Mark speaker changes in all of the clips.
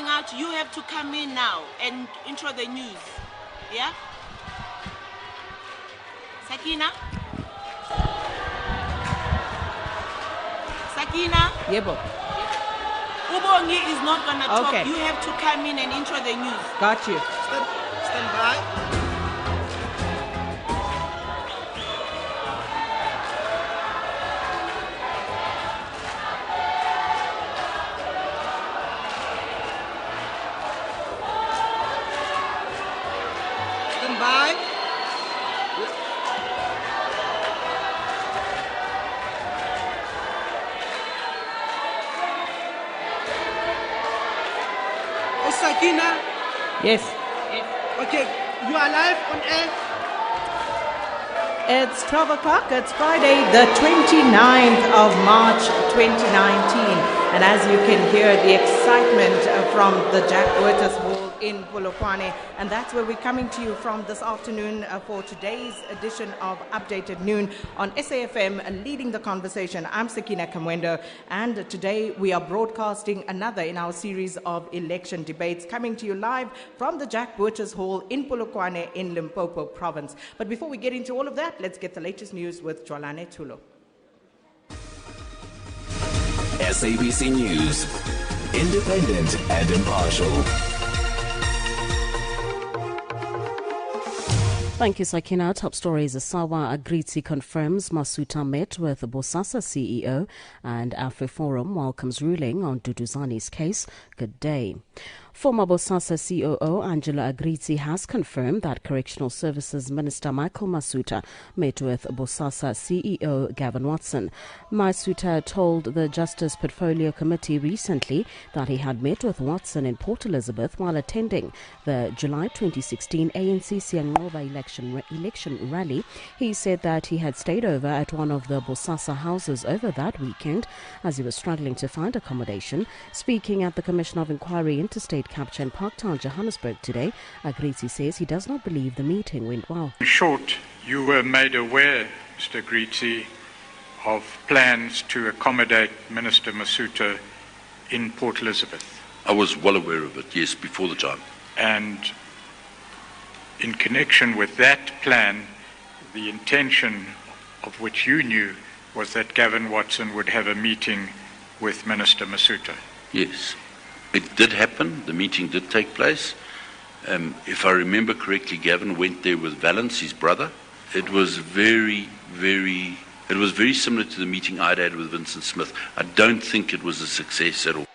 Speaker 1: going out, you have to come in now and intro the news. Yeah? Sakina? Sakina?
Speaker 2: Yebo.
Speaker 1: Ubongi is not going to talk.
Speaker 2: Okay.
Speaker 1: You have to come in and intro the news.
Speaker 2: Got you.
Speaker 3: Stand by. Sakina?
Speaker 2: Yes.
Speaker 3: Okay, you are live on air.
Speaker 2: It's 12 o'clock. It's Friday, the 29th of March, 2019. And as you can hear, the excitement from the Jack Waters Hall in Polokwane. And that's where we're coming to you from this afternoon for today's edition of Updated Noon on SAfm, leading the conversation. I'm Sakina Kamwendo, and today we are broadcasting another in our series of election debates, coming to you live from the Jack Waters Hall in Polokwane in Limpopo province. But before we get into all of that, let's get the latest news with Jwalane Tulo.
Speaker 4: SABC News, independent and impartial.
Speaker 5: Thank you, Sakina. Top stories. Sawa Agritsi confirms Masuta met with Bosasa CEO, and AfriForum welcomes ruling on Duduzani's case. Good day. Former Bosasa COO Angela Agritsi has confirmed that Correctional Services Minister Michael Masuta met with Bosasa CEO Gavin Watson. Masuta told the Justice Portfolio Committee recently that he had met with Watson in Port Elizabeth while attending the July 2016 ANC Siangova election rally. He said that he had stayed over at one of the Bosasa houses over that weekend as he was struggling to find accommodation. Speaking at the Commission of Inquiry Interstate Capture in Parktown, Johannesburg today, Agritsi says he does not believe the meeting went well.
Speaker 6: In short, you were made aware, Mr. Agritsi, of plans to accommodate Minister Masuta in Port Elizabeth.
Speaker 7: I was well aware of it, yes, before the time.
Speaker 6: And in connection with that plan, the intention of which you knew was that Gavin Watson would have a meeting with Minister Masuta.
Speaker 7: Yes. It did happen. The meeting did take place. If I remember correctly, Gavin went there with Valence, his brother. It was very similar to the meeting I'd had with Vincent Smith. I don't think it was a success at all.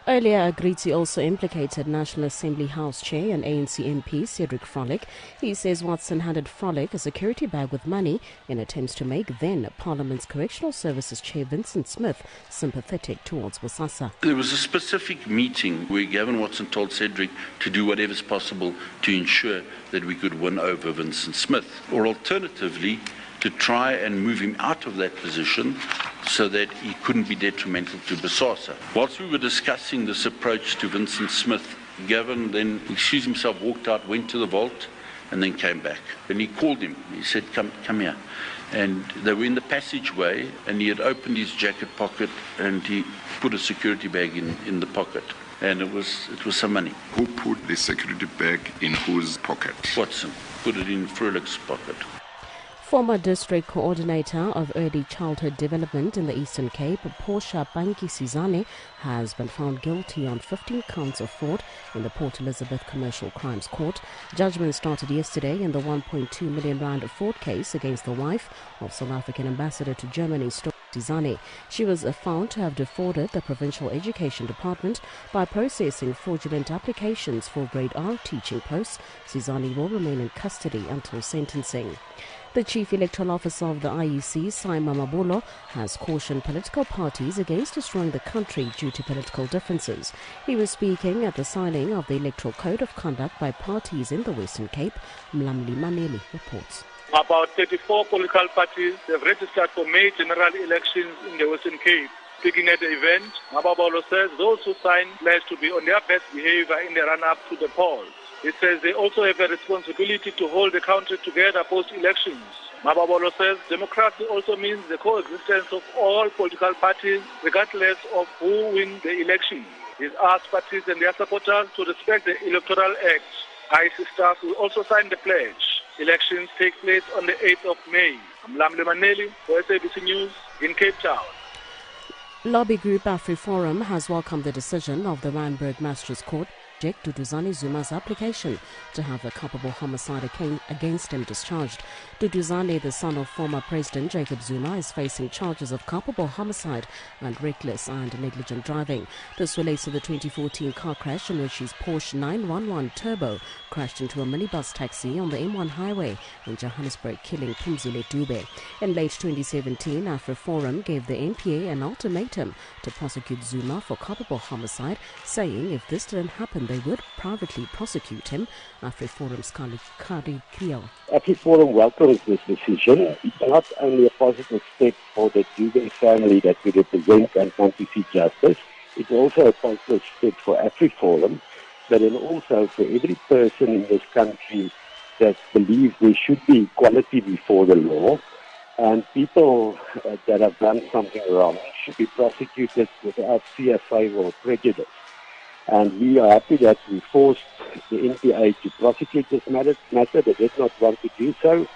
Speaker 5: Earlier, Agritsi also implicated National Assembly House Chair and ANC MP Cedric Frolick. He says Watson handed Frolick a security bag with money in attempts to make then Parliament's Correctional Services Chair Vincent Smith sympathetic towards Bosasa.
Speaker 7: There was a specific meeting where Gavin Watson told Cedric to do whatever's possible to ensure that we could win over Vincent Smith, or alternatively, to try and move him out of that position so that he couldn't be detrimental to Bosasa. Whilst we were discussing this approach to Vincent Smith, Gavin then excused himself, walked out, went to the vault, and then came back. And he called him. He said, come here. And they were in the passageway, and he had opened his jacket pocket, and he put a security bag in the pocket. And it was some money.
Speaker 8: Who put the security bag in whose pocket?
Speaker 7: Watson put it in Frolick's pocket.
Speaker 5: Former District Coordinator of Early Childhood Development in the Eastern Cape, Portia Banki-Sizane, has been found guilty on 15 counts of fraud in the Port Elizabeth Commercial Crimes Court. Judgment started yesterday in the R1.2 million fraud case against the wife of South African Ambassador to Germany, Sizane. She was found to have defrauded the Provincial Education Department by processing fraudulent applications for Grade R teaching posts. Sizane will remain in custody until sentencing. The Chief Electoral Officer of the IEC, Simon Mabolo, has cautioned political parties against destroying the country due to political differences. He was speaking at the signing of the Electoral Code of Conduct by parties in the Western Cape. Mlamli Maneli reports.
Speaker 9: About 34 political parties have registered for May general elections in the Western Cape. Speaking at the event, Mabolo says those who sign pledge to be on their best behavior in the run-up to the polls. He says they also have a responsibility to hold the country together post-elections. Mabolo says democracy also means the coexistence of all political parties regardless of who wins the election. He's asked parties and their supporters to respect the Electoral Act. IEC staff will also sign the pledge. Elections take place on the 8th of May. I'm Lamle Maneli for SABC News in Cape Town.
Speaker 5: Lobby group AfriForum has welcomed the decision of the Randburg Magistrates Court to reject Duduzane Zuma's application to have a culpable homicide against him discharged. Duduzane, the son of former President Jacob Zuma, is facing charges of culpable homicide and reckless and negligent driving. This relates to the 2014 car crash in which his Porsche 911 Turbo crashed into a minibus taxi on the M1 highway in Johannesburg, killing Pumzile Dube. In late 2017, AfriForum gave the NPA an ultimatum to prosecute Zuma for culpable homicide, saying if this didn't happen, they would privately prosecute him. AfriForum's Kari Kriel.
Speaker 10: AfriForum welcomes this decision. It's not only a positive step for the Dube family that we represent and want to see justice, it's also a positive step for AfriForum, but then also for every person in this country that believes there should be equality before the law, and people that have done something wrong should be prosecuted without fear, favour or prejudice. And we are happy that we forced the NPA to prosecute this matter. They did not want to do so.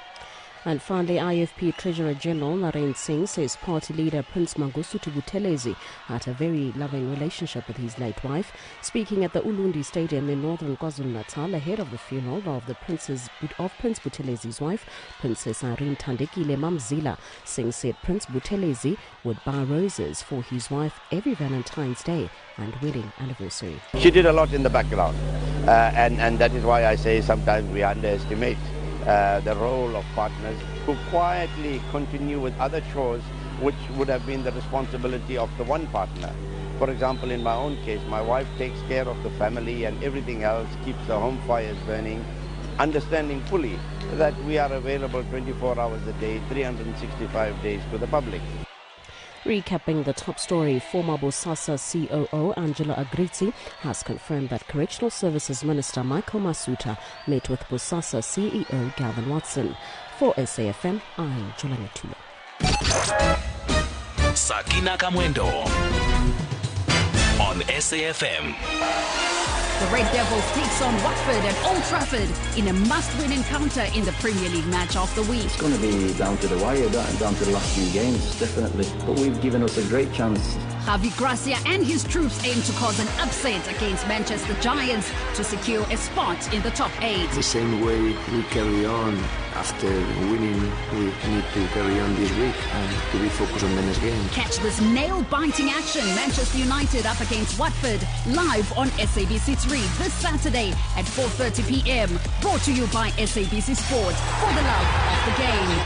Speaker 5: And finally, IFP Treasurer General Naren Singh says party leader Prince Mangosuthu Buthelezi had a very loving relationship with his late wife. Speaking at the Ulundi Stadium in northern KwaZulu-Natal ahead of the funeral of Prince Buthelezi's wife, Princess Irene Thandekile Mamzila, Singh said Prince Buthelezi would buy roses for his wife every Valentine's Day and wedding anniversary.
Speaker 11: She did a lot in the background, and that is why I say sometimes we underestimate the role of partners who quietly continue with other chores which would have been the responsibility of the one partner. For example, in my own case, my wife takes care of the family and everything else, keeps the home fires burning, understanding fully that we are available 24 hours a day, 365 days to the public.
Speaker 5: Recapping the top story, former Bosasa COO Angela Agrizzi has confirmed that Correctional Services Minister Michael Masuta met with Bosasa CEO Gavin Watson. For SAfm, I'm Jolani Tula.
Speaker 4: Sakina Kamwendo on SAfm.
Speaker 12: The Red Devils takes on Watford at Old Trafford in a must-win encounter in the Premier League match of the week.
Speaker 13: It's going to be down to the wire, down to the last few games, definitely. But we've given us a great chance.
Speaker 12: Javi Gracia and his troops aim to cause an upset against Manchester Giants to secure a spot in the top 8.
Speaker 14: The same way we carry on after winning, we need to carry on this week and to be focused on the next game.
Speaker 12: Catch this nail-biting action, Manchester United up against Watford, live on SABC 3 this Saturday at 4:30 p.m. Brought to you by SABC Sport, for the love of the game.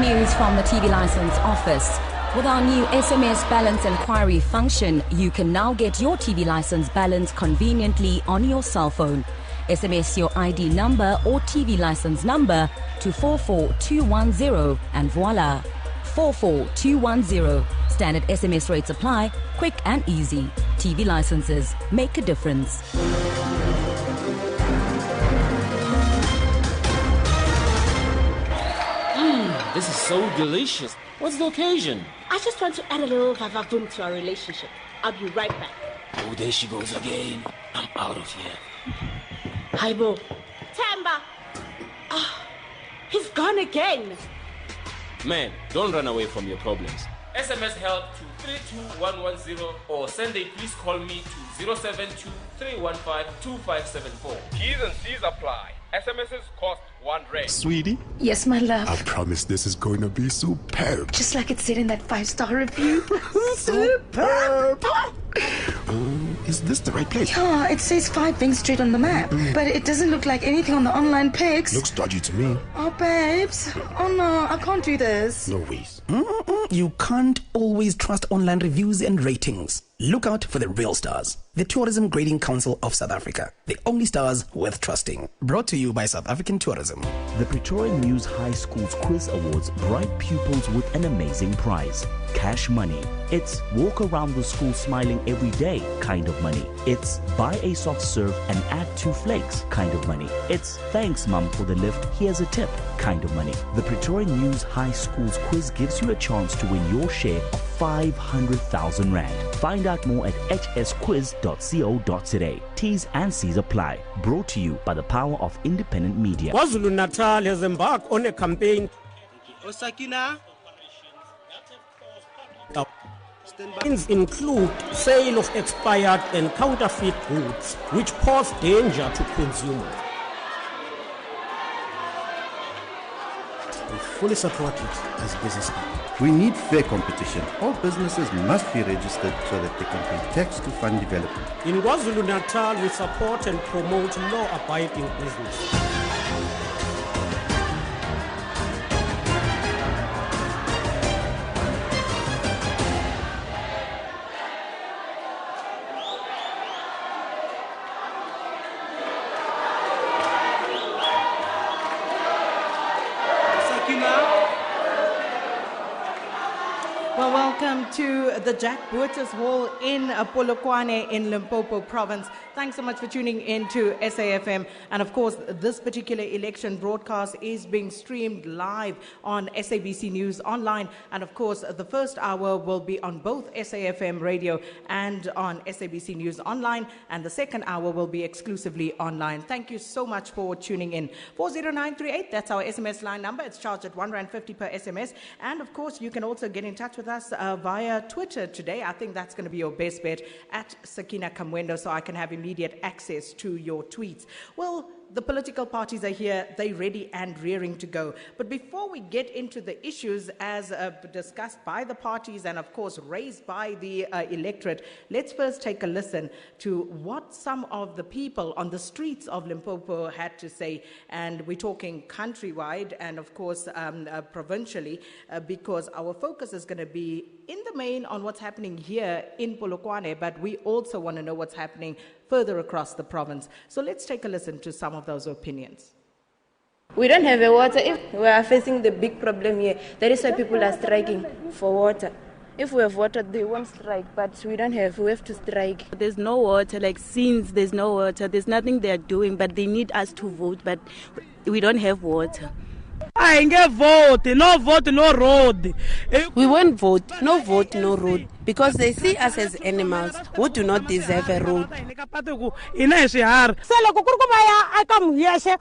Speaker 15: News from the TV License Office. With our new SMS balance inquiry function, you can now get your TV license balance conveniently on your cell phone. SMS your ID number or TV license number to 44210 and voila, 44210. Standard SMS rates apply, quick and easy. TV licenses make a difference.
Speaker 16: This is so delicious. What's the occasion?
Speaker 17: I just want to add a little vavavoom to our relationship. I'll be right back.
Speaker 16: Oh, there she goes again. I'm out of here.
Speaker 17: Hi, Bo. Tamba! He's gone again.
Speaker 16: Man, don't run away from your problems. SMS help to 32110 or send a please call me to 072 315 2574.
Speaker 18: T's and C's apply. SMSs cost R1.
Speaker 19: Sweetie?
Speaker 20: Yes, my love.
Speaker 19: I promise this is going to be superb.
Speaker 20: Just like it said in that 5-star review.
Speaker 19: Superb! Oh, is this the right place?
Speaker 20: Yeah, it says 5 Bank Street on the map, but it doesn't look like anything on the online pics.
Speaker 19: Looks dodgy to me.
Speaker 20: Oh, babes. Oh, no, I can't do this.
Speaker 19: No ways.
Speaker 21: You can't always trust online reviews and ratings. Look out for the real stars. The Tourism Grading Council of South Africa. The only stars worth trusting. Brought to you by South African Tourism.
Speaker 22: The Pretoria News High School's Quiz Awards bright pupils with an amazing prize. Cash money. It's walk around the school smiling every day kind of money. It's buy a soft serve and add 2 flakes kind of money. It's thanks mum for the lift, here's a tip kind of money. The Pretoria News High School's quiz gives gives you a chance to win your share of 500,000 Rand. Find out more at hsquiz.co.za. T's and C's apply. Brought to you by the power of independent media.
Speaker 1: KwaZulu-Natal has embarked on a campaign.
Speaker 3: Osakina.
Speaker 1: Include sale of expired and counterfeit goods, which pose danger to consumers. We fully support it as businessmen.
Speaker 23: We need fair competition. All businesses must be registered so that they can pay tax to fund development.
Speaker 1: In KwaZulu-Natal, we support and promote law-abiding business.
Speaker 2: Well, welcome to the Jack Boerters Hall in Polokwane in Limpopo Province. Thanks so much for tuning in to SAfm. And of course, this particular election broadcast is being streamed live on SABC News Online. And of course, the first hour will be on both SAfm radio and on SABC News Online. And the second hour will be exclusively online. Thank you so much for tuning in. 40938, that's our SMS line number. It's charged at R1.50 per SMS. And of course, you can also get in touch with us via Twitter today. I think that's going to be your best bet, at Sakina Kamwendo, so I can have immediate access to your tweets. Well, the political parties are here, they're ready and rearing to go. But before we get into the issues as discussed by the parties and of course raised by the electorate, let's first take a listen to what some of the people on the streets of Limpopo had to say. And we're talking countrywide and of course provincially, because our focus is going to be in the main on what's happening here in Polokwane, but we also want to know what's happening further across the province. So let's take a listen to some of those opinions.
Speaker 24: We don't have a water. If we are facing the big problem here, that is why people are striking for water. If we have water, they won't strike, but we don't have. We have to strike.
Speaker 25: There's no water, like since there's no water, there's nothing they're doing, but they need us to vote, but we don't have water.
Speaker 1: I ain't vote, no vote, no road.
Speaker 26: We won't vote, no road, because they see us as animals who do not deserve a road.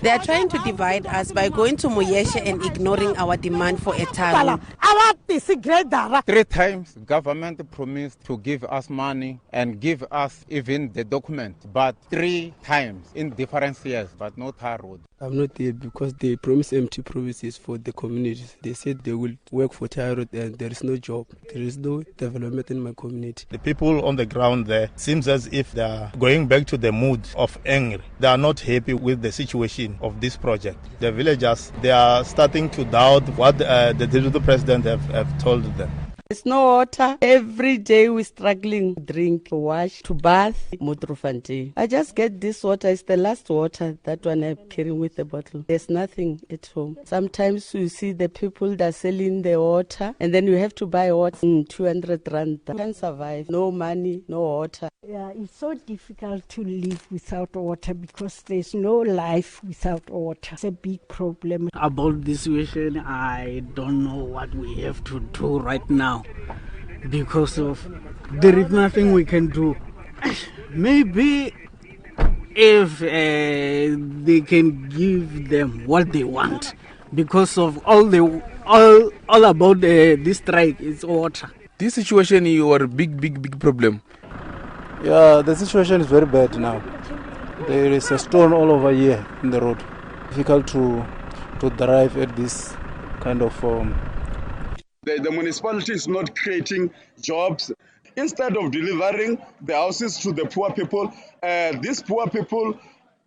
Speaker 26: They are trying to divide us by going to Muyeshe and ignoring our demand for a town.
Speaker 27: 3 times government promised to give us money and give us even the document, but 3 times in different years, but no tar road.
Speaker 14: I'm not here because they promise empty promises for the communities. They said they will work for tar road and there is no job. There is no development in my community.
Speaker 28: The people on the ground there seems as if they are going back to the mood of anger. They are not happy with the situation of this project. The villagers, they are starting to doubt what the deputy president have told them.
Speaker 26: There's no water. Every day we're struggling to drink, to wash, to bath. I just get this water. It's the last water, that one I'm carrying with the bottle. There's nothing at home. Sometimes you see the people that are selling the water and then you have to buy water 200 Rand. You can't survive. No money, no water.
Speaker 29: Yeah, it's so difficult to live without water because there's no life without water. It's a big problem.
Speaker 1: About this situation, I don't know what we have to do right now because of there is nothing we can do. Maybe if they can give them what they want, because of all about this strike is water.
Speaker 30: This situation is a big problem.
Speaker 14: Yeah, the situation is very bad now. There is a stone all over here in the road. Difficult to drive at this kind of
Speaker 31: The municipality is not creating jobs. Instead of delivering the houses to the poor people, these poor people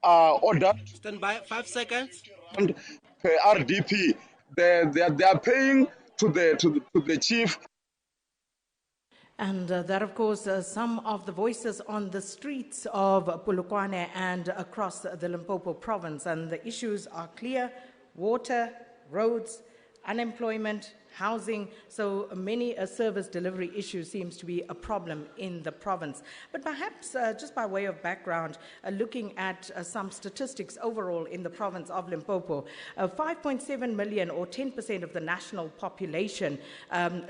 Speaker 31: are ordered.
Speaker 3: Stand by 5 seconds.
Speaker 31: And per RDP, they are paying to the chief.
Speaker 2: And that, of course, some of the voices on the streets of Polokwane and across the Limpopo province. And the issues are clear: water, roads, unemployment, housing. So many service delivery issues seems to be a problem in the province. But perhaps just by way of background, looking at some statistics overall in the province of Limpopo, 5.7 million or 10% of the national population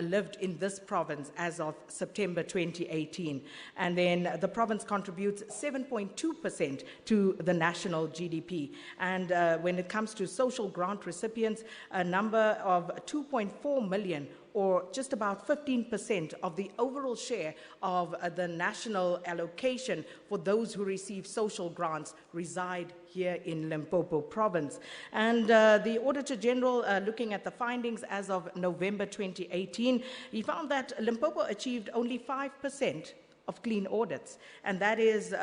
Speaker 2: lived in this province as of September 2018. And then the province contributes 7.2% to the national GDP. And when it comes to social grant recipients, a number of 2.4 million, or just about 15% of the overall share of the national allocation for those who receive social grants reside here in Limpopo province. And the Auditor General, looking at the findings as of November 2018, he found that Limpopo achieved only 5% of clean audits, and that is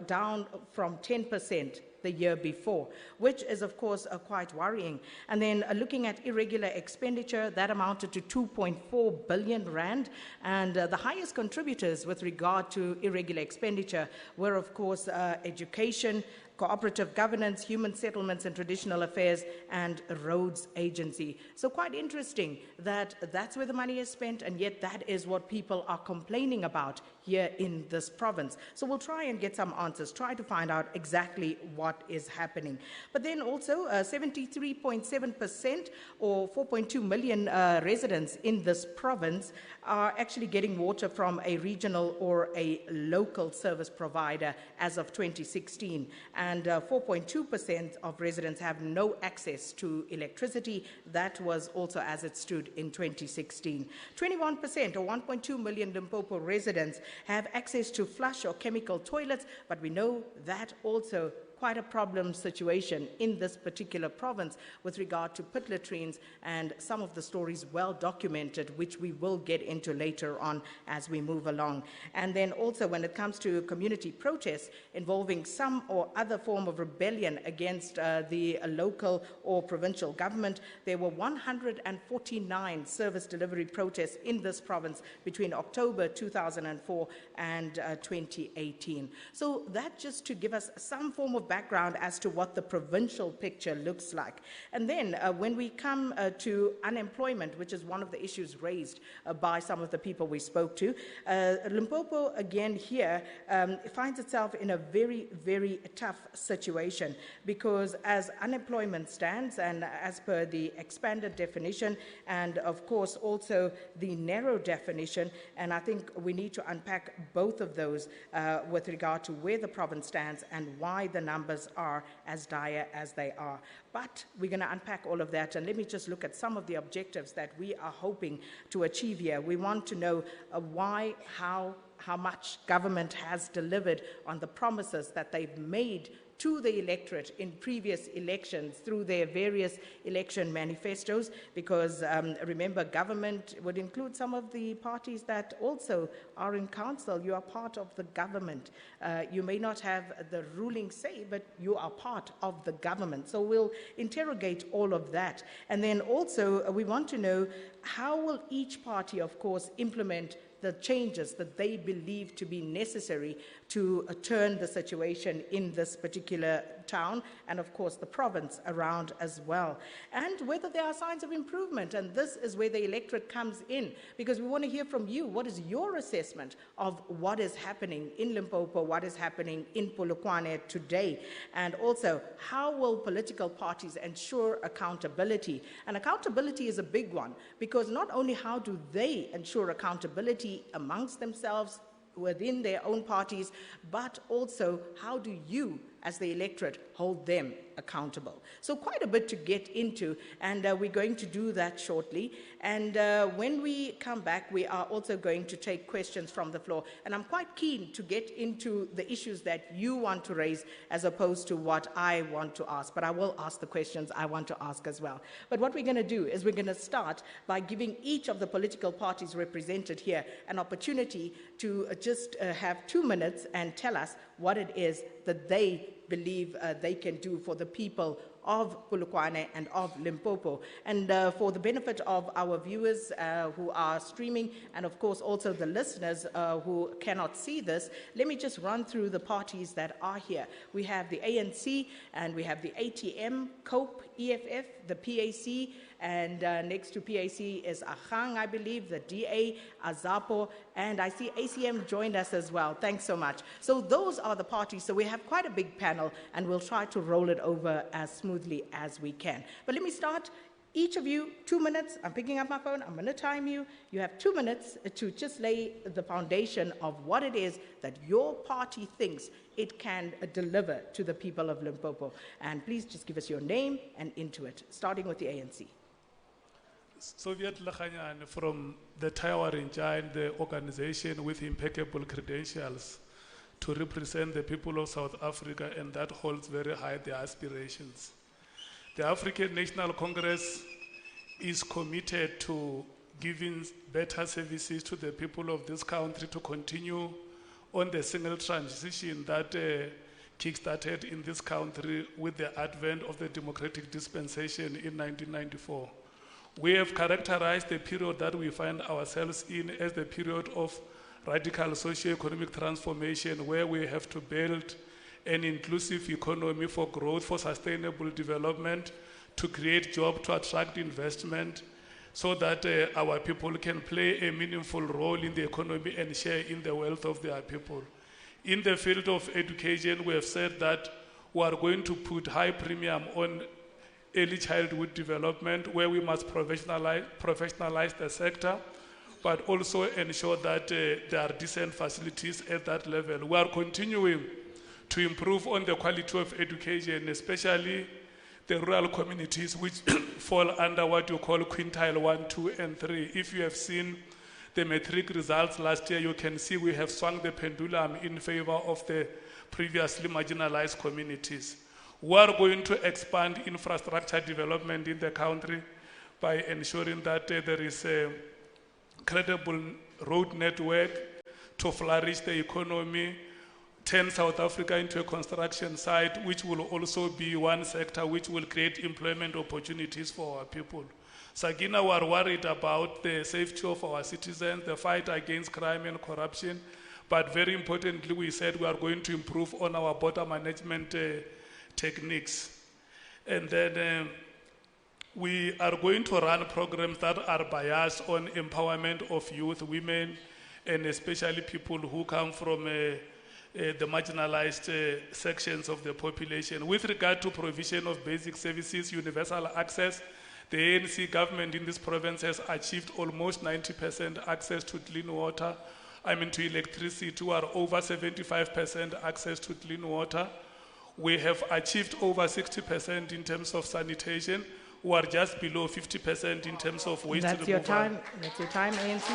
Speaker 2: down from 10% the year before, which is, of course, quite worrying. And then looking at irregular expenditure, that amounted to 2.4 billion rand, and the highest contributors with regard to irregular expenditure were, of course, education, cooperative governance, human settlements and traditional affairs, and roads agency. So quite interesting that that's where the money is spent, and yet that is what people are complaining about here in this province. So we'll try and get some answers, try to find out exactly what is happening. But then also 73.7% or 4.2 million residents in this province are actually getting water from a regional or a local service provider as of 2016. And 4.2% of residents have no access to electricity. That was also as it stood in 2016. 21% or 1.2 million Limpopo residents have access to flush or chemical toilets, but we know that also quite a problem situation in this particular province with regard to pit latrines, and some of the stories well documented, which we will get into later on as we move along. And then also when it comes to community protests involving some or other form of rebellion against the local or provincial government, there were 149 service delivery protests in this province between October 2004 and 2018. So that just to give us some form of background as to what the provincial picture looks like. And then when we come to unemployment, which is one of the issues raised by some of the people we spoke to, Limpopo again here finds itself in a very, very tough situation, because as unemployment stands, and as per the expanded definition and of course also the narrow definition, and I think we need to unpack both of those with regard to where the province stands and why the numbers are as dire as they are. But we're going to unpack all of that, and let me just look at some of the objectives that we are hoping to achieve here. We want to know why, how much government has delivered on the promises that they've made to the electorate in previous elections through their various election manifestos, because remember, government would include some of the parties that also are in council. You are part of the government. You may not have the ruling say, but you are part of the government. So we'll interrogate all of that. And then also we want to know how will each party, of course, implement the changes that they believe to be necessary to turn the situation in this particular town and, of course, the province around as well. And whether there are signs of improvement. And this is where the electorate comes in, because we want to hear from you. What is your assessment of what is happening in Limpopo, what is happening in Polokwane today? And also, how will political parties ensure accountability? And accountability is a big one, because not only how do they ensure accountability amongst themselves within their own parties, but also how do you, as the electorate, hold them accountable? So quite a bit to get into, and we're going to do that shortly. And when we come back, we are also going to take questions from the floor. And I'm quite keen to get into the issues that you want to raise as opposed to what I want to ask. But I will ask the questions I want to ask as well. But what we're going to do is we're going to start by giving each of the political parties represented here an opportunity to just have 2 minutes and tell us what it is that they believe they can do for the people of Polokwane and of Limpopo. And for the benefit of our viewers who are streaming, and of course also the listeners who cannot see this, let me just run through the parties that are here. We have the ANC, and we have the ATM, COPE, EFF, the PAC, and next to PAC is Ahang, I believe, the DA, Azapo, and I see ACM joined us as well. Thanks so much. So those are the parties. So we have quite a big panel, and we'll try to roll it over as smoothly as we can. But let me start. Each of you, 2 minutes. I'm picking up my phone. I'm going to time you. You have 2 minutes to just lay the foundation of what it is that your party thinks it can deliver to the people of Limpopo. And please just give us your name and into it, starting with the ANC.
Speaker 4: Soviet Lakhanyan from the Taiwan Giant, the organization with impeccable credentials to represent the people of South Africa, and that holds very high their aspirations. The African National Congress is committed to giving better services to the people of this country to continue on the single transition that kick-started in this country with the advent of the democratic dispensation in 1994. We have characterized the period that we find ourselves in as the period of radical socio-economic transformation, where we have to build an inclusive economy for growth, for sustainable development, to create jobs, to attract investment, so that our people can play a meaningful role in the economy and share in the wealth of their people. In the field of education, we have said that we are going to put high premium on early childhood development, where we must professionalize the sector, but also ensure that there are decent facilities at that level. We are continuing to improve on the quality of education, especially the rural communities, which fall under what you call quintile 1, 2, and 3. If you have seen the matric results last year, you can see we have swung the pendulum in favor of the previously marginalized communities. We are going to expand infrastructure development in the country by ensuring that there is a credible road network to flourish the economy, turn South Africa into a construction site, which will also be one sector which will create employment opportunities for our people. Sakina, we are worried about the safety of our citizens, the fight against crime and corruption, but very importantly, we said we are going to improve on our border management techniques. And then we are going to run programs that are biased on empowerment of youth, women, and especially people who come from the marginalized sections of the population. With regard to provision of basic services, universal access, the ANC government in this province has achieved almost 90% access to clean water, to electricity. We are over 75% access to clean water. We have achieved over 60% in terms of sanitation. We are just below 50% in terms of waste removal.
Speaker 2: That's your time. That's your time, ANC.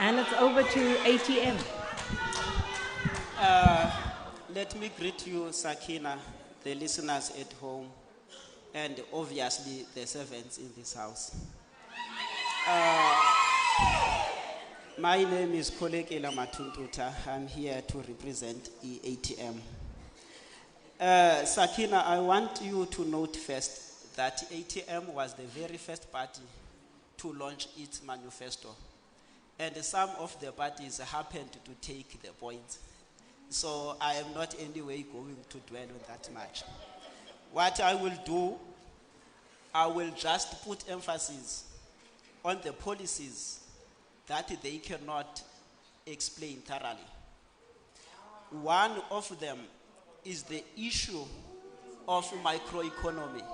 Speaker 2: And it's over to ATM.
Speaker 5: Let me greet you, Sakina, the listeners at home, and obviously the servants in this house. My name is Kolekela Matuntuta. I'm here to represent ATM. Sakina, I want you to note first that ATM was the very first party to launch its manifesto. And some of the parties happened to take the points. So I am not anyway going to dwell on that much. What I will do, I will just put emphasis on the policies that they cannot explain thoroughly. One of them is the issue of microeconomy.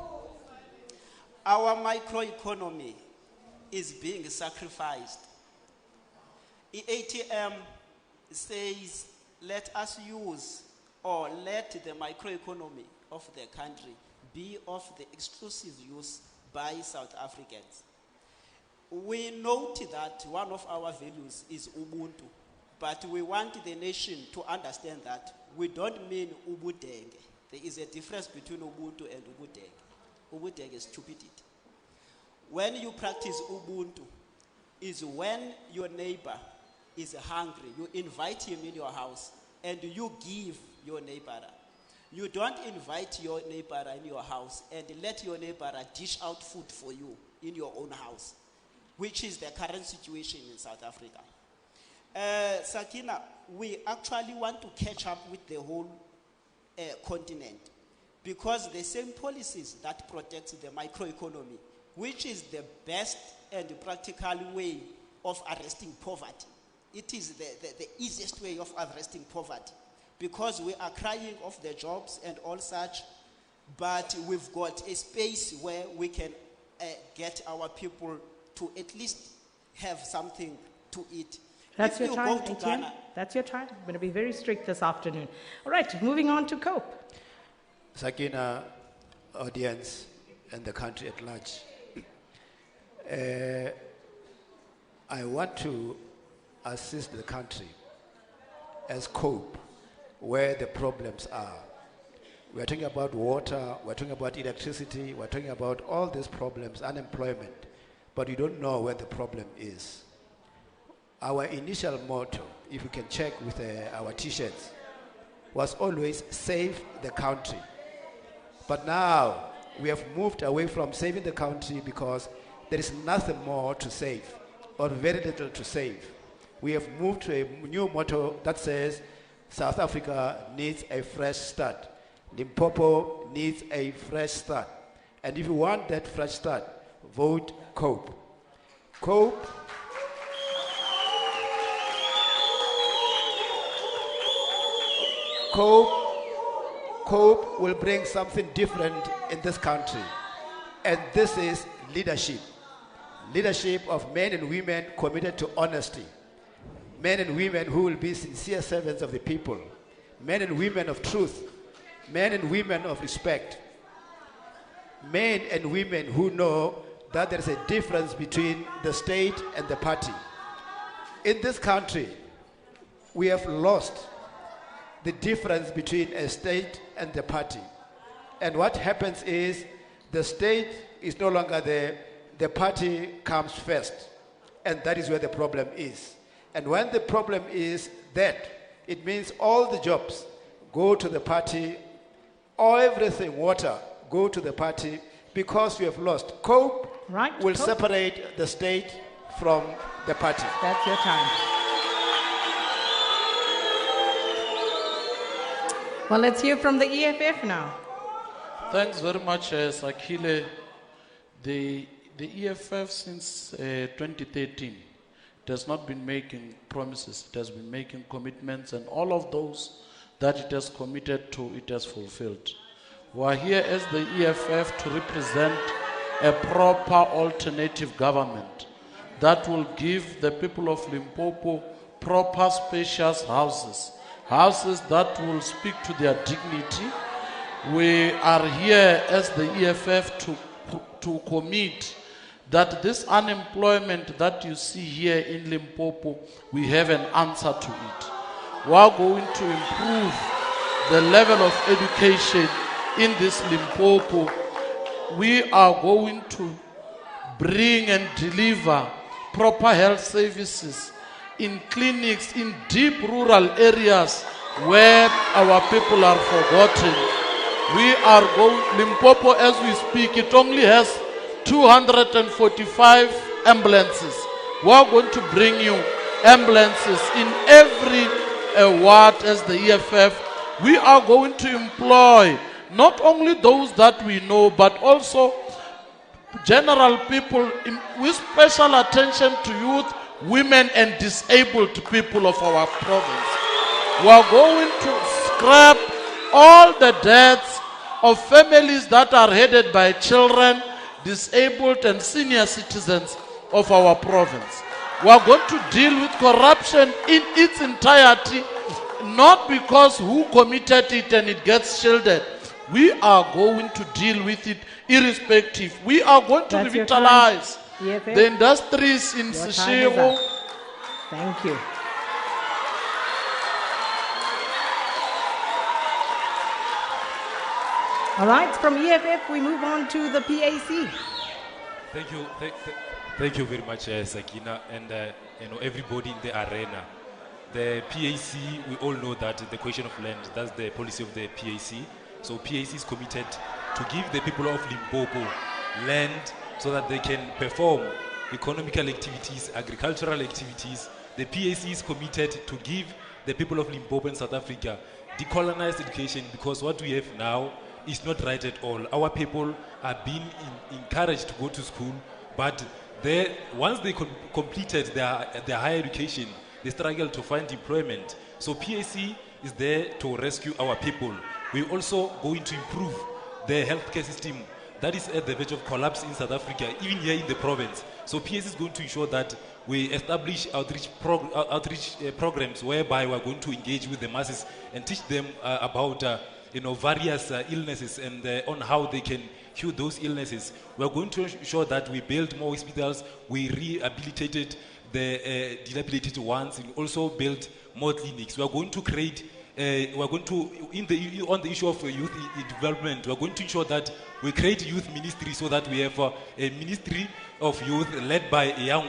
Speaker 5: Our microeconomy is being sacrificed. The ATM says, let us use or let the microeconomy of the country be of the exclusive use by South Africans. We note that one of our values is Ubuntu, but we want the nation to understand that we don't mean Ubudenge. There is a difference between Ubuntu and Ubudenge. Ubudenge is stupidity. When you practice Ubuntu, is when your neighbor is hungry, you invite him in your house and you give your neighbor. You don't invite your neighbor in your house and let your neighbor dish out food for you in your own house, which is the current situation in South Africa. Sakina, we actually want to catch up with the whole continent, because the same policies that protect the microeconomy, which is the best and practical way of arresting poverty. It is the easiest way of arresting poverty, because we are crying of the jobs and all such, but we've got a space where we can get our people to at least have something to eat.
Speaker 2: That's
Speaker 5: If
Speaker 2: your
Speaker 5: you
Speaker 2: time,
Speaker 5: go to
Speaker 2: ATM.
Speaker 5: Ghana-
Speaker 2: That's your time. I'm going to be very strict this afternoon. All right, moving on to COPE.
Speaker 6: Sakina, audience, and the country at large. I want to assist the country as COPE where the problems are. We're talking about water, we're talking about electricity, we're talking about all these problems, unemployment, but we don't know where the problem is. Our initial motto, if you can check with our t-shirts, was always save the country. But now we have moved away from saving the country because there is nothing more to save, or very little to save. We have moved to a new motto that says South Africa needs a fresh start. Limpopo needs a fresh start. And if you want that fresh start, vote COPE. COPE COPE will bring something different in this country. And this is leadership. Leadership of men and women committed to honesty. Men and women who will be sincere servants of the people. Men and women of truth. Men and women of respect. Men and women who know that there is a difference between the state and the party. In this country, we have lost the difference between a state and the party. And what happens is the state is no longer there, the party comes first. And that is where the problem is. And when the problem is that, it means all the jobs go to the party, or everything, water, go to the party, because we have lost. COPE will separate the state from the party.
Speaker 2: That's your time. Well, let's hear from the EFF now.
Speaker 7: Thanks very much, Sakile. The EFF since 2013 it has not been making promises, it has been making commitments, and all of those that it has committed to, it has fulfilled. We are here as the EFF to represent a proper alternative government that will give the people of Limpopo proper spacious houses, houses that will speak to their dignity. We are here as the EFF to commit that this unemployment that you see here in Limpopo, we have an answer to it. We are going to improve the level of education in this Limpopo. We are going to bring and deliver proper health services in clinics in deep rural areas where our people are forgotten. We are going, Limpopo as we speak, it only has 245 ambulances. We are going to bring you ambulances in every ward as the EFF. We are going to employ not only those that we know, but also general people with special attention to youth, women and disabled people of our province. We are going to scrap all the debts of families that are headed by children, disabled and senior citizens of our province. We are going to deal with corruption in its entirety, not because who committed it and it gets shielded. We are going to deal with it irrespective. We are going to revitalize the industries in Sishivo.
Speaker 2: Thank you. All right, from EFF we move on to the PAC.
Speaker 8: Thank you. Thank you very much, Sakina, and everybody in the arena. The PAC, we all know that the question of land, that's the policy of the PAC. So PAC is committed to give the people of Limpopo land so that they can perform economical activities, agricultural activities. The PAC is committed to give the people of Limpopo and South Africa decolonized education, because what we have now is not right at all. Our people are being encouraged to go to school, but once they completed their higher education, they struggle to find employment. So PAC is there to rescue our people. We're also going to improve the healthcare system that is at the verge of collapse in South Africa, even here in the province. So PAC is going to ensure that we establish outreach programs whereby we're going to engage with the masses and teach them about various illnesses and on how they can cure those illnesses. We're going to ensure that we build more hospitals, we rehabilitated the dilapidated ones, and also build more clinics. We are going to create on the issue of youth development, we are going to ensure that we create youth ministry so that we have a ministry of youth led by young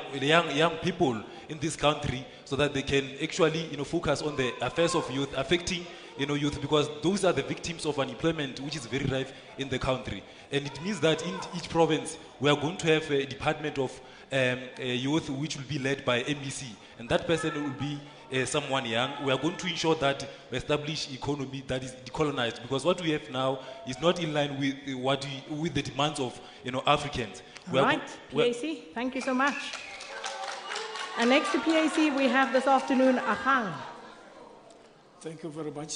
Speaker 8: people in this country, so that they can actually focus on the affairs of youth, affecting youth, because those are the victims of unemployment which is very rife in the country. And it means that in each province we are going to have a department of youth which will be led by MEC, and that person will be someone young. We are going to ensure that we establish economy that is decolonized, because what we have now is not in line with the demands of Africans.
Speaker 2: Right, PAC, thank you so much. And next to PAC we have this afternoon Ahang.
Speaker 9: Thank you very much,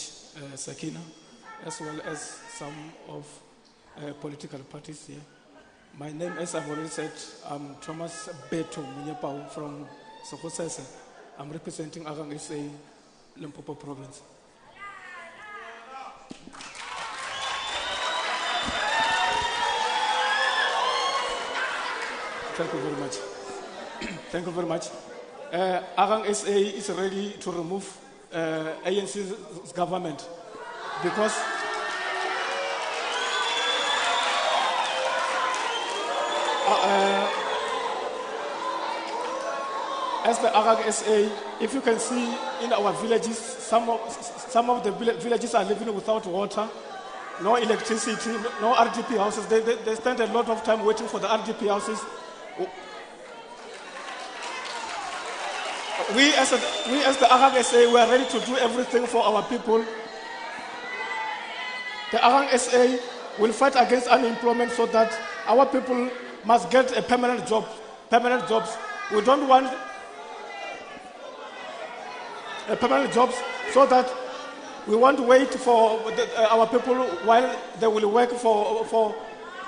Speaker 9: Sakina, as well as some of political parties here. My name, as I've already said, I'm Thomas Beto Munyepao from Sokosese. I'm representing Agang SA, Limpopo province. Thank you very much. Thank you very much. Agang SA is ready to remove ANC's government, because as the Agang SA, if you can see in our villages, some of the villages are living without water, no electricity, no RDP houses. They spend a lot of time waiting for the RDP houses. We as the Agang SA, we are ready to do everything for our people. The Agang SA will fight against unemployment so that our people must get a permanent jobs. We don't want permanent jobs, so that we won't wait for our people while they will work for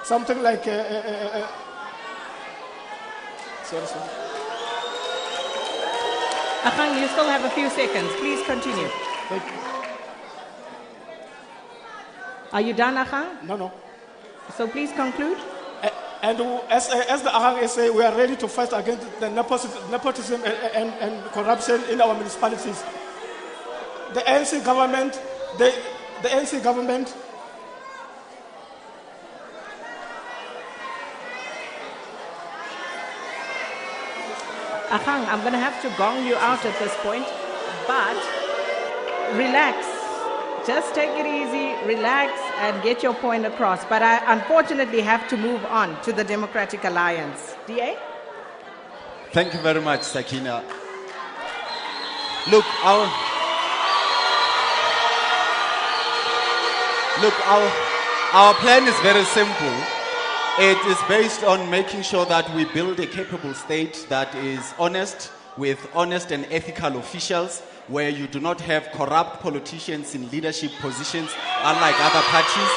Speaker 9: something like sorry.
Speaker 2: Ahang, you still have a few seconds. Please continue.
Speaker 9: Thank you.
Speaker 2: Are you done, Ahang?
Speaker 9: No.
Speaker 2: So please conclude.
Speaker 9: And as the Agang SA, we are ready to fight against the nepotism and corruption in our municipalities. The ANC government,
Speaker 2: Ahang, I'm going to have to gong you out at this point, but relax. Just take it easy, relax, and get your point across. But I unfortunately have to move on to the Democratic Alliance. DA?
Speaker 10: Thank you very much, Sakina. Our plan is very simple. It is based on making sure that we build a capable state that is honest, with honest and ethical officials, where you do not have corrupt politicians in leadership positions, unlike other parties.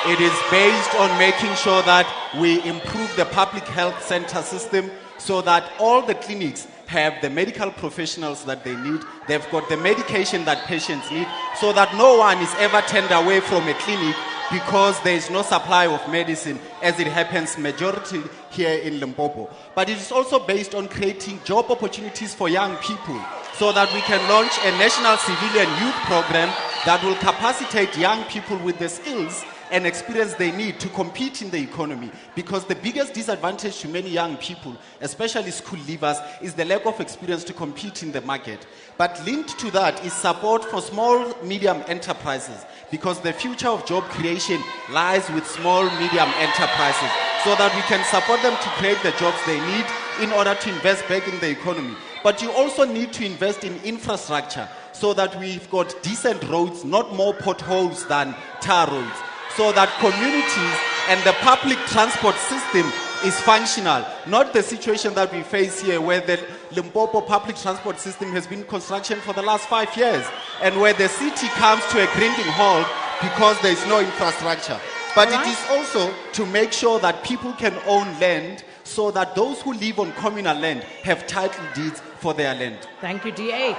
Speaker 10: It is based on making sure that we improve the public health center system so that all the clinics have the medical professionals that they need. They've got the medication that patients need, so that no one is ever turned away from a clinic because there is no supply of medicine, as it happens majority here in Limpopo. But it is also based on creating job opportunities for young people, so that we can launch a national civilian youth program that will capacitate young people with the skills and experience they need to compete in the economy. Because the biggest disadvantage to many young people, especially school leavers, is the lack of experience to compete in the market. But linked to that is support for small, medium enterprises, because the future of job creation lies with small, medium enterprises, so that we can support them to create the jobs they need in order to invest back in the economy. But you also need to invest in infrastructure so that we've got decent roads, not more potholes than tar roads, so that communities and the public transport system is functional, not the situation that we face here where the Limpopo public transport system has been in construction for the last 5 years and where the city comes to a grinding halt because there is no infrastructure. But it is also to make sure that people can own land so that those who live on communal land have title deeds for their land.
Speaker 2: Thank you, DA.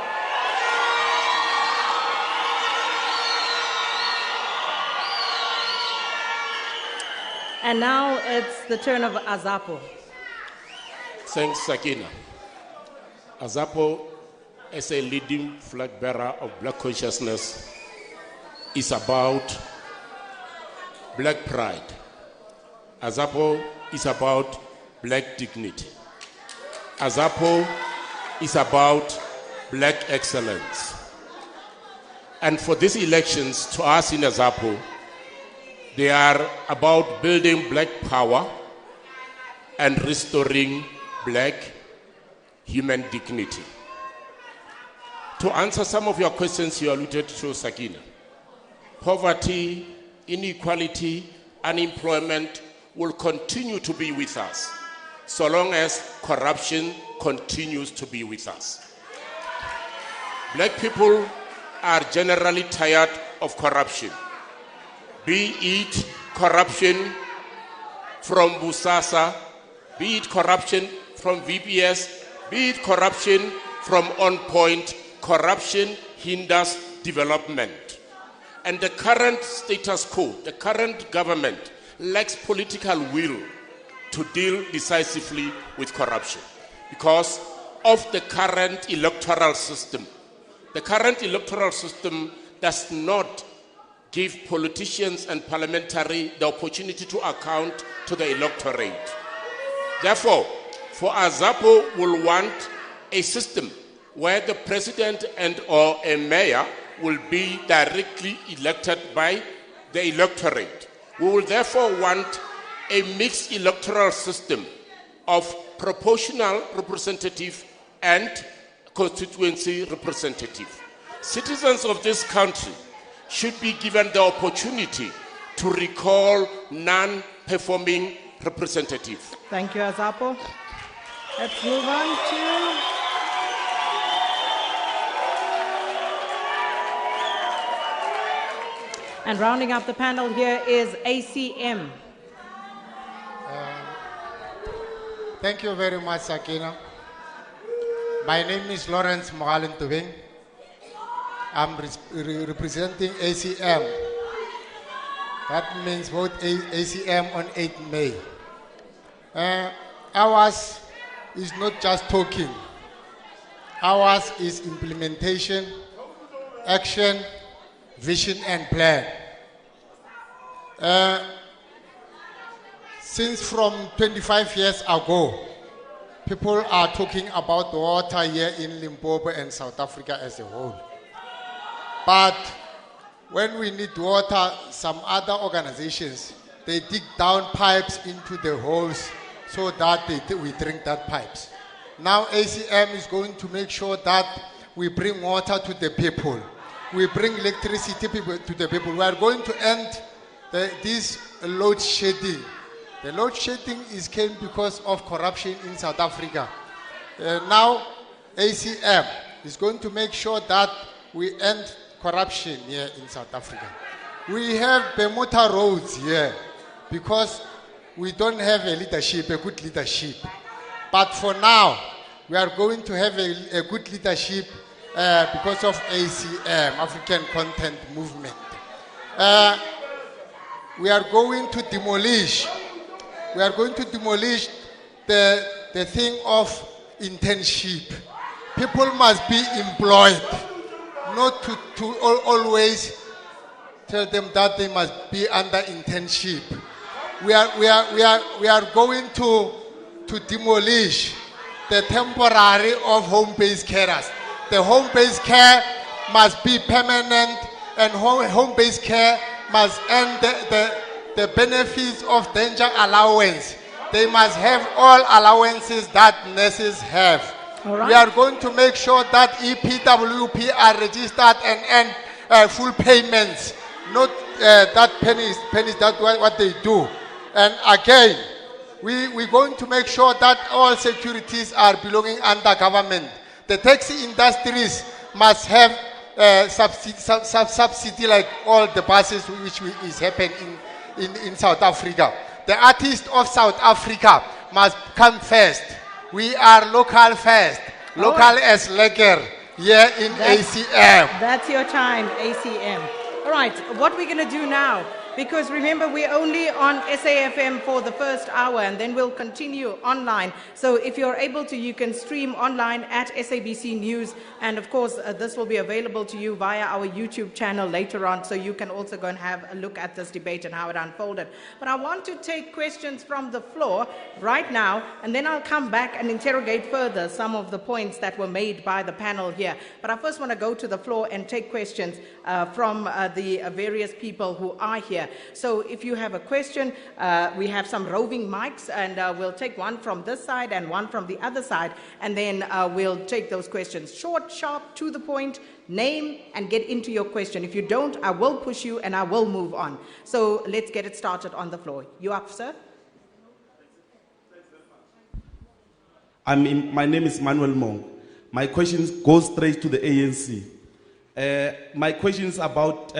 Speaker 2: And now it's the turn of Azapo.
Speaker 11: Thanks, Sakina. Azapo, as a leading flag bearer of Black consciousness, is about Black pride. Azapo is about Black dignity. Azapo is about Black excellence. And for these elections, to us in Azapo, they are about building Black power and restoring Black human dignity. To answer some of your questions you alluded to, Sakina, poverty, inequality, unemployment will continue to be with us so long as corruption continues to be with us. Black people are generally tired of corruption, be it corruption from Busasa, be it corruption from VBS, be it corruption from On Point. Corruption hinders development. And the current status quo, the current government, lacks political will to deal decisively with corruption because of the current electoral system. The current electoral system does not give politicians and parliamentary the opportunity to account to the electorate. Therefore, for Azapo will want a system where the president and or a mayor will be directly elected by the electorate. We will therefore want a mixed electoral system of proportional representative and constituency representative. Citizens of this country should be given the opportunity to recall non-performing representative.
Speaker 2: Thank you, Azapo. Let's move on to... And rounding up the panel here is ACM.
Speaker 12: Thank you very much, Sakina. My name is Lawrence Mogalin Tubing. I'm representing ACM. That means vote ACM on 8 May. Ours is not just talking. Ours is implementation, action, vision and plan. Since from 25 years ago, people are talking about water here in Limpopo and South Africa as a whole. But when we need water, some other organizations, they dig down pipes into the holes so that we drink that pipes. Now ACM is going to make sure that we bring water to the people. We bring electricity to the people. We are going to end this load shedding. The load shedding came because of corruption in South Africa. Now ACM is going to make sure that we end corruption here in South Africa. We have Bermuda roads here because we don't have a good leadership. But for now, we are going to have a good leadership because of ACM, African Content Movement. We are going to demolish the thing of internship. People must be employed, not to always tell them that they must be under internship. We are going to demolish the temporary of home-based carers. The home-based care must be permanent, and home-based care must earn the benefits of danger allowance. They must have all allowances that nurses have.
Speaker 2: All right.
Speaker 12: We are going to make sure that EPWP are registered and earn full payments, not that pennies, that's what they do. And again, we're going to make sure that all securities are belonging under government. The taxi industries must have subsidy like all the buses which is happening in South Africa. The artists of South Africa must come first. We are local first. Local as lekker here in ACM.
Speaker 2: That's your time, ACM. All right, what we're going to do now, because remember we're only on SAfm for the first hour and then we'll continue online. So if you're able to, you can stream online at SABC News, and of course this will be available to you via our YouTube channel later on, so you can also go and have a look at this debate and how it unfolded. But I want to take questions from the floor right now, and then I'll come back and interrogate further some of the points that were made by the panel here. But I first want to go to the floor and take questions from the various people who are here. So if you have a question, we have some roving mics, and we'll take one from this side and one from the other side, and then we'll take those questions short, sharp, to the point, name, and get into your question. If you don't, I will push you and I will move on. So let's get it started on the floor. You up, sir?
Speaker 13: My name is Manuel Mong. My questions go straight to the ANC. My question is about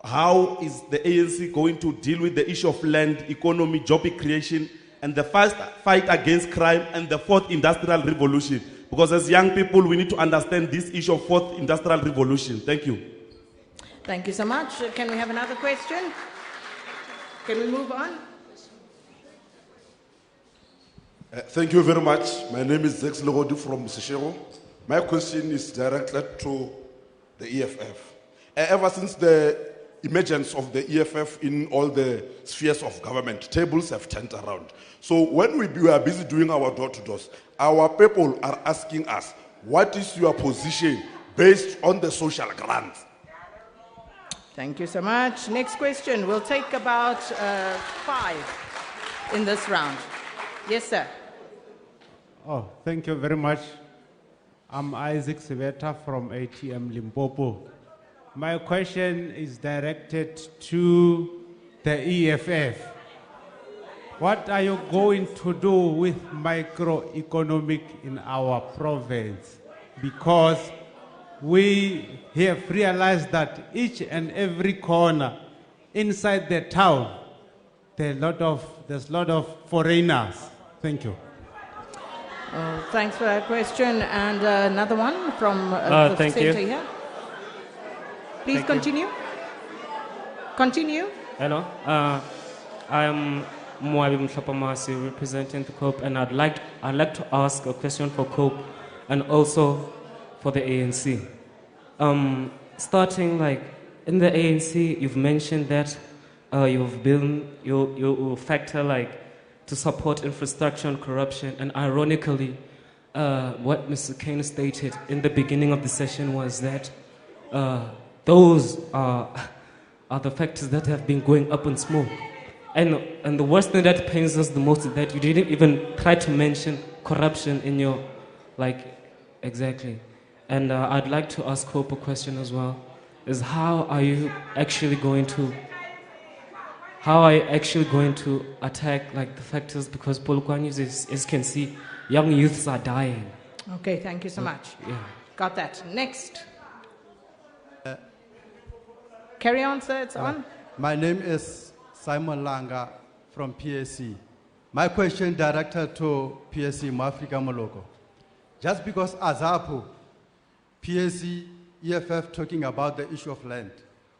Speaker 13: how is the ANC going to deal with the issue of land, economy, job creation, and the first fight against crime and the fourth industrial revolution? Because as young people, we need to understand this issue of fourth industrial revolution. Thank you.
Speaker 2: Thank you so much. Can we have another question? Can we move on?
Speaker 15: Thank you very much. My name is Zex Logodi from Seshego. My question is directed to the EFF. Ever since the emergence of the EFF in all the spheres of government, tables have turned around. So when we are busy doing our door-to-doors, our people are asking us, what is your position based on the social grants?
Speaker 2: Thank you so much. Next question. We'll take about 5 in this round. Yes, sir.
Speaker 16: Oh, thank you very much. I'm Isaac Siveta from ATM Limpopo. My question is directed to the EFF. What are you going to do with microeconomic in our province? Because we have realized that each and every corner inside the town, there's a lot of foreigners. Thank you.
Speaker 2: Thanks for that question. And another one from the
Speaker 17: thank
Speaker 2: center
Speaker 17: you.
Speaker 2: here. Please
Speaker 17: Thank
Speaker 2: continue. Continue.
Speaker 17: Hello. I am Mwabi Mhlapamasi representing the COPE, and I'd like to ask a question for COPE and also for the ANC. Starting like in the ANC, you've mentioned that you factor like to support infrastructure and corruption, and ironically, what Mr. Kane stated in the beginning of the session was that those are the factors that have been going up in smoke. And the worst thing that pains us the most is that you didn't even try to mention corruption in your, exactly. And I'd like to ask Hope a question as well, is how are you actually going to attack the factors, because Polokwane, as you can see, young youths are dying.
Speaker 2: Okay, thank you so much.
Speaker 17: Yeah.
Speaker 2: Got that. Next. Carry on, sir, it's on.
Speaker 18: My name is Simon Langa from PSC. My question directed to PSC Mafrika Moloko. Just because Azapo, PSC, EFF talking about the issue of land,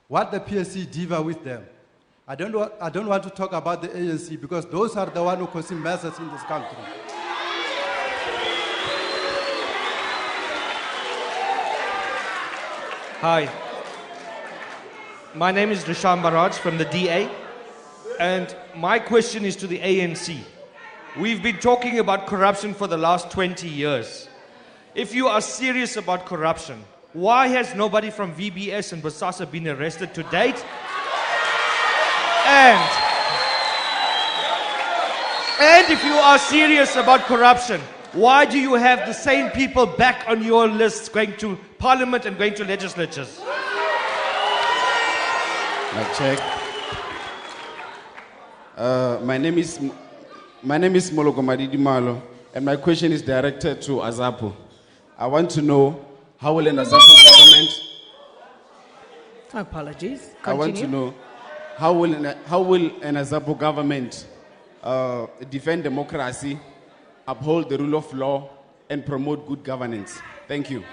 Speaker 18: what the PSC differ with them? I don't want to talk about the ANC because those are the ones who causing messes in this country.
Speaker 19: Hi. My name is Risham Baraj from the DA, and my question is to the ANC. We've been talking about corruption for the last 20 years. If you are serious about corruption, why has nobody from VBS and Bosasa been arrested to date? And if you are serious about corruption, why do you have the same people back on your lists going to parliament and going to legislatures?
Speaker 20: Check. My name is Moloko Madidi Malo, and my question is directed to Azapo. I want to know how will an Azapo government.
Speaker 2: Apologies. Continue.
Speaker 20: I want to know how will an Azapo government defend democracy, uphold the rule of law, and promote good governance. Thank you.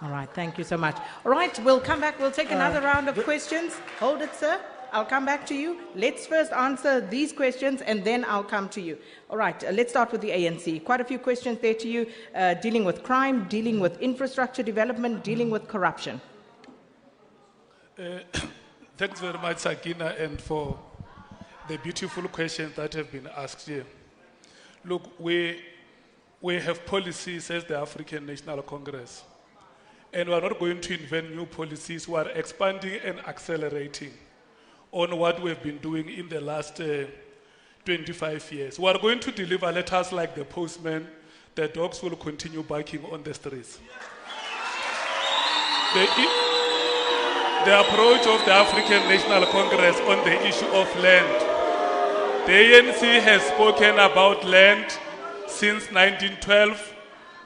Speaker 2: All right, thank you so much. All right, we'll come back. We'll take another round of questions. Hold it, sir. I'll come back to you. Let's first answer these questions, and then I'll come to you. All right, let's start with the ANC. Quite a few questions there to you, dealing with crime, dealing with infrastructure development, dealing with corruption.
Speaker 4: Thanks very much, Sakina, and for the beautiful questions that have been asked here. Look, we have policies as the African National Congress, and we are not going to invent new policies. We are expanding and accelerating on what we've been doing in the last 25 years. We are going to deliver letters like the postman. The dogs will continue barking on the streets. The approach of the African National Congress on the issue of land. The ANC has spoken about land since 1912.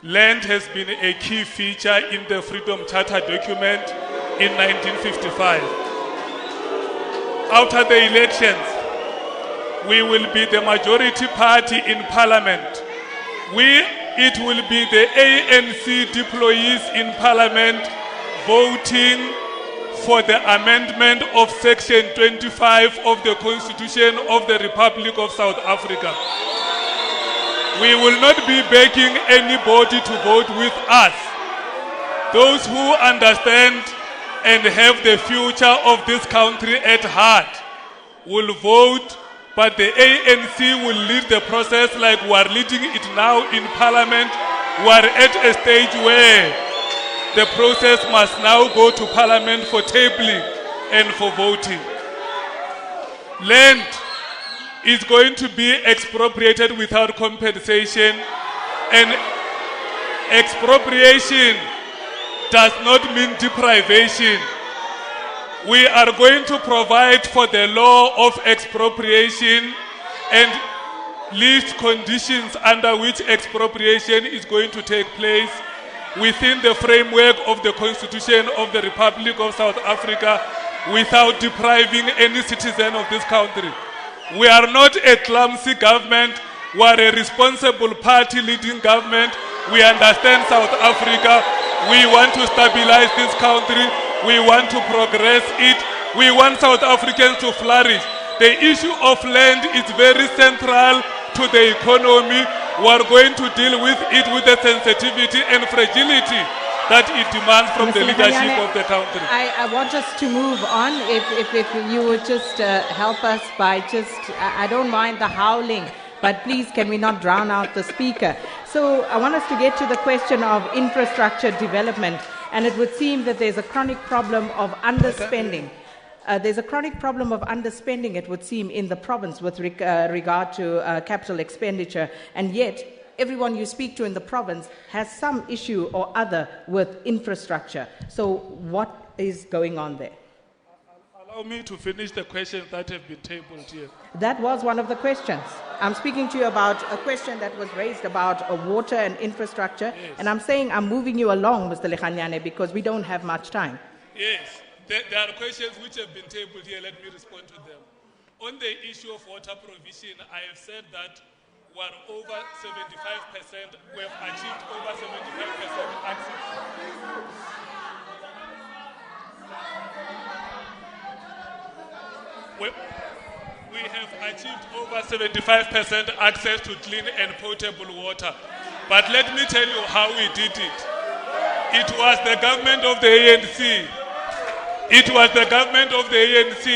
Speaker 4: Land has been a key feature in the Freedom Charter document in 1955. After the elections, we will be the majority party in parliament. It will be the ANC deployees in parliament voting for the amendment of Section 25 of the Constitution of the Republic of South Africa. We will not be begging anybody to vote with us. Those who understand and have the future of this country at heart will vote, but the ANC will lead the process like we are leading it now in Parliament. We are at a stage where the process must now go to Parliament for tabling and for voting. Land is going to be expropriated without compensation, and expropriation does not mean deprivation. We are going to provide for the law of expropriation and list conditions under which expropriation is going to take place within the framework of the Constitution of the Republic of South Africa without depriving any citizen of this country. We are not a clumsy government. We are a responsible party leading government. We understand South Africa. We want to stabilize this country. We want to progress it. We want South Africans to flourish. The issue of land is very central to the economy. We are going to deal with it with the sensitivity and fragility that it demands from the leadership of the country.
Speaker 2: I want us to move on. If you would just help us by I don't mind the howling, but please can we not drown out the speaker? So I want us to get to the question of infrastructure development, and it would seem that there's a chronic problem of underspending. There's a chronic problem of underspending, it would seem, in the province with regard to capital expenditure, and yet everyone you speak to in the province has some issue or other with infrastructure. So what is going on there?
Speaker 4: Allow me to finish the questions that have been tabled here.
Speaker 2: That was one of the questions. I'm speaking to you about a question that was raised about water and infrastructure, yes. And I'm saying I'm moving you along, Mr. Lekanyane, because we don't have much time.
Speaker 4: Yes. There are questions which have been tabled here. Let me respond to them. On the issue of water provision, I have said that we are over 75%. We have achieved over 75% access. We have achieved over 75% access to clean and potable water. But let me tell you how we did it. It was the government of the ANC It was the government of the ANC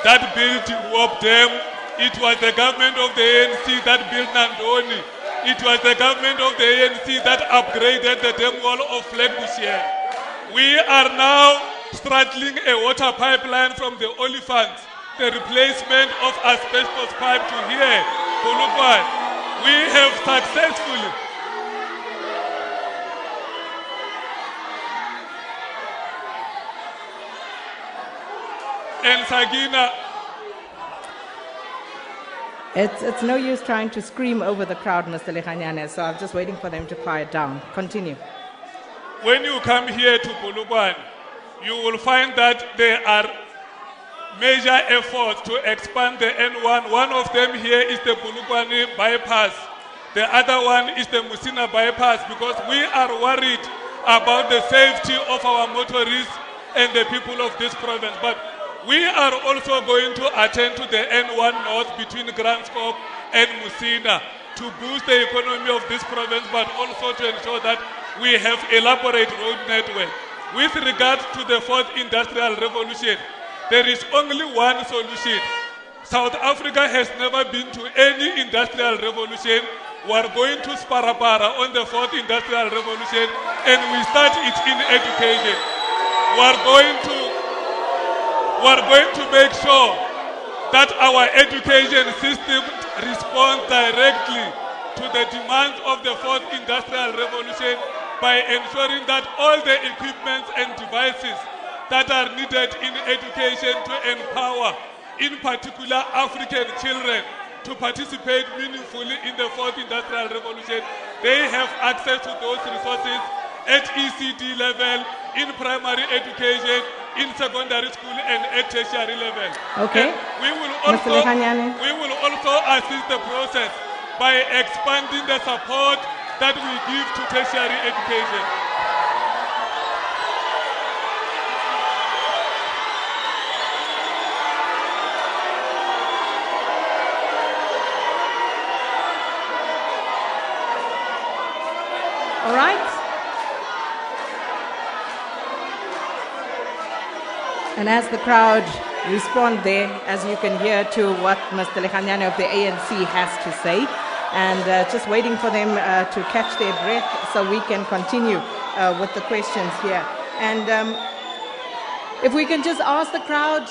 Speaker 4: that built Wop Dam. It was the government of the ANC that built Nandoni. It was the government of the ANC that upgraded the dam wall of Flatbush. We are now straddling a water pipeline from the Olifants, the replacement of asbestos pipe to here, Polokwane. We have successfully and Sagina.
Speaker 2: It's no use trying to scream over the crowd, Mr. Lekanyane, so I'm just waiting for them to quiet down. Continue.
Speaker 4: When you come here to Polokwane, you will find that there are major efforts to expand the N1. One of them here is the Polokwane bypass. The other one is the Musina bypass, because we are worried about the safety of our motorists and the people of this province. But we are also going to attend to the N1 North between Granskop and Musina to boost the economy of this province, but also to ensure that we have elaborate road network. With regard to the fourth industrial revolution, there is only one solution. South Africa has never been to any industrial revolution. We are going to Sparapara on the fourth industrial revolution, and we start it in education. We are going to make sure that our education system responds directly to the demands of the fourth industrial revolution by ensuring that all the equipments and devices that are needed in education to empower, in particular African children, to participate meaningfully in the fourth industrial revolution, they have access to those resources at ECD level, in primary education, in secondary school, and at tertiary level.
Speaker 2: Okay.
Speaker 4: And we will also assist the process by expanding the support that we give to tertiary education.
Speaker 2: All right. And as the crowd respond there, as you can hear to what Mr. Lekanyane of the ANC has to say, and just waiting for them to catch their breath so we can continue with the questions here. And if we can just ask the crowd,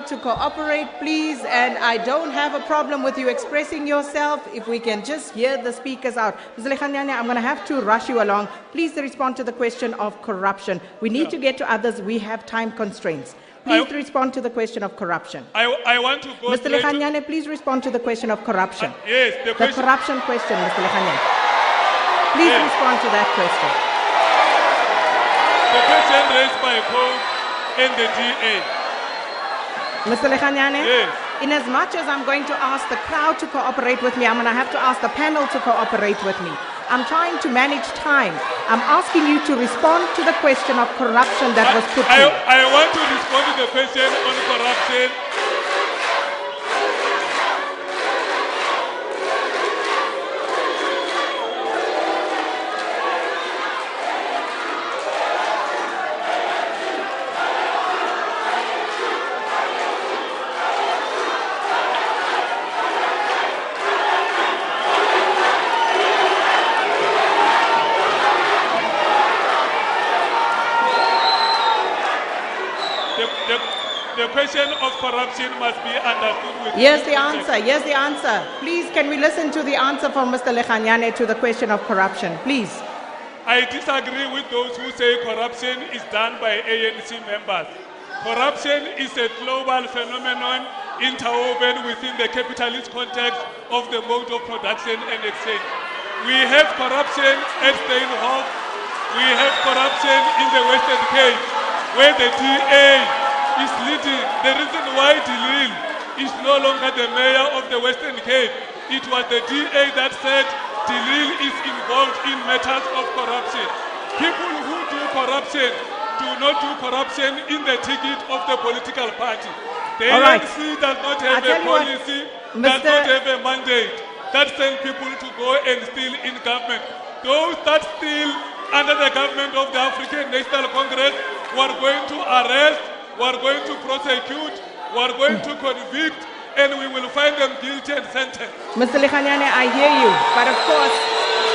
Speaker 2: to cooperate, please. And I don't have a problem with you expressing yourself. If we can just hear the speakers out. Mr. Lekanyane, I'm going to have to rush you along. Please respond to the question of corruption. We need to get to others. We have time constraints. Please respond to the question of corruption.
Speaker 4: I want to go
Speaker 2: Mr. Lekanyane, please respond to the question of corruption.
Speaker 4: Yes, the
Speaker 2: corruption question, Mr. Lekanyane. Please respond to that question.
Speaker 4: The question raised by Code and the DA.
Speaker 2: Mr. Lekanyane?
Speaker 4: Yes.
Speaker 2: In as much as I'm going to ask the crowd to cooperate with me, I'm going to have to ask the panel to cooperate with me. I'm trying to manage time. I'm asking you to respond to the question of corruption that was put to you.
Speaker 4: I want to respond to the question on corruption. The question of corruption must be understood with...
Speaker 2: Here's the answer. Please, can we listen to the answer from Mr. Lekanyane to the question of corruption, please?
Speaker 4: I disagree with those who say corruption is done by ANC members. Corruption is a global phenomenon interwoven within the capitalist context of the mode of production and exchange. We have corruption at Steinhoff. We have corruption in the Western Cape, where the DA is leading. The reason why Dilil is no longer the mayor of the Western Cape, it was the DA that said Dilil is involved in matters of corruption. People who do corruption do not do corruption in the ticket of the political party. The ANC does not have a policy, does not have a mandate that sends people to go and steal in government. Those that steal under the government of the African National Congress we're going to arrest, we're going to prosecute, we're going to convict, and we will find them guilty and sentenced.
Speaker 2: Mr. Likhanyane, I hear you, but of course,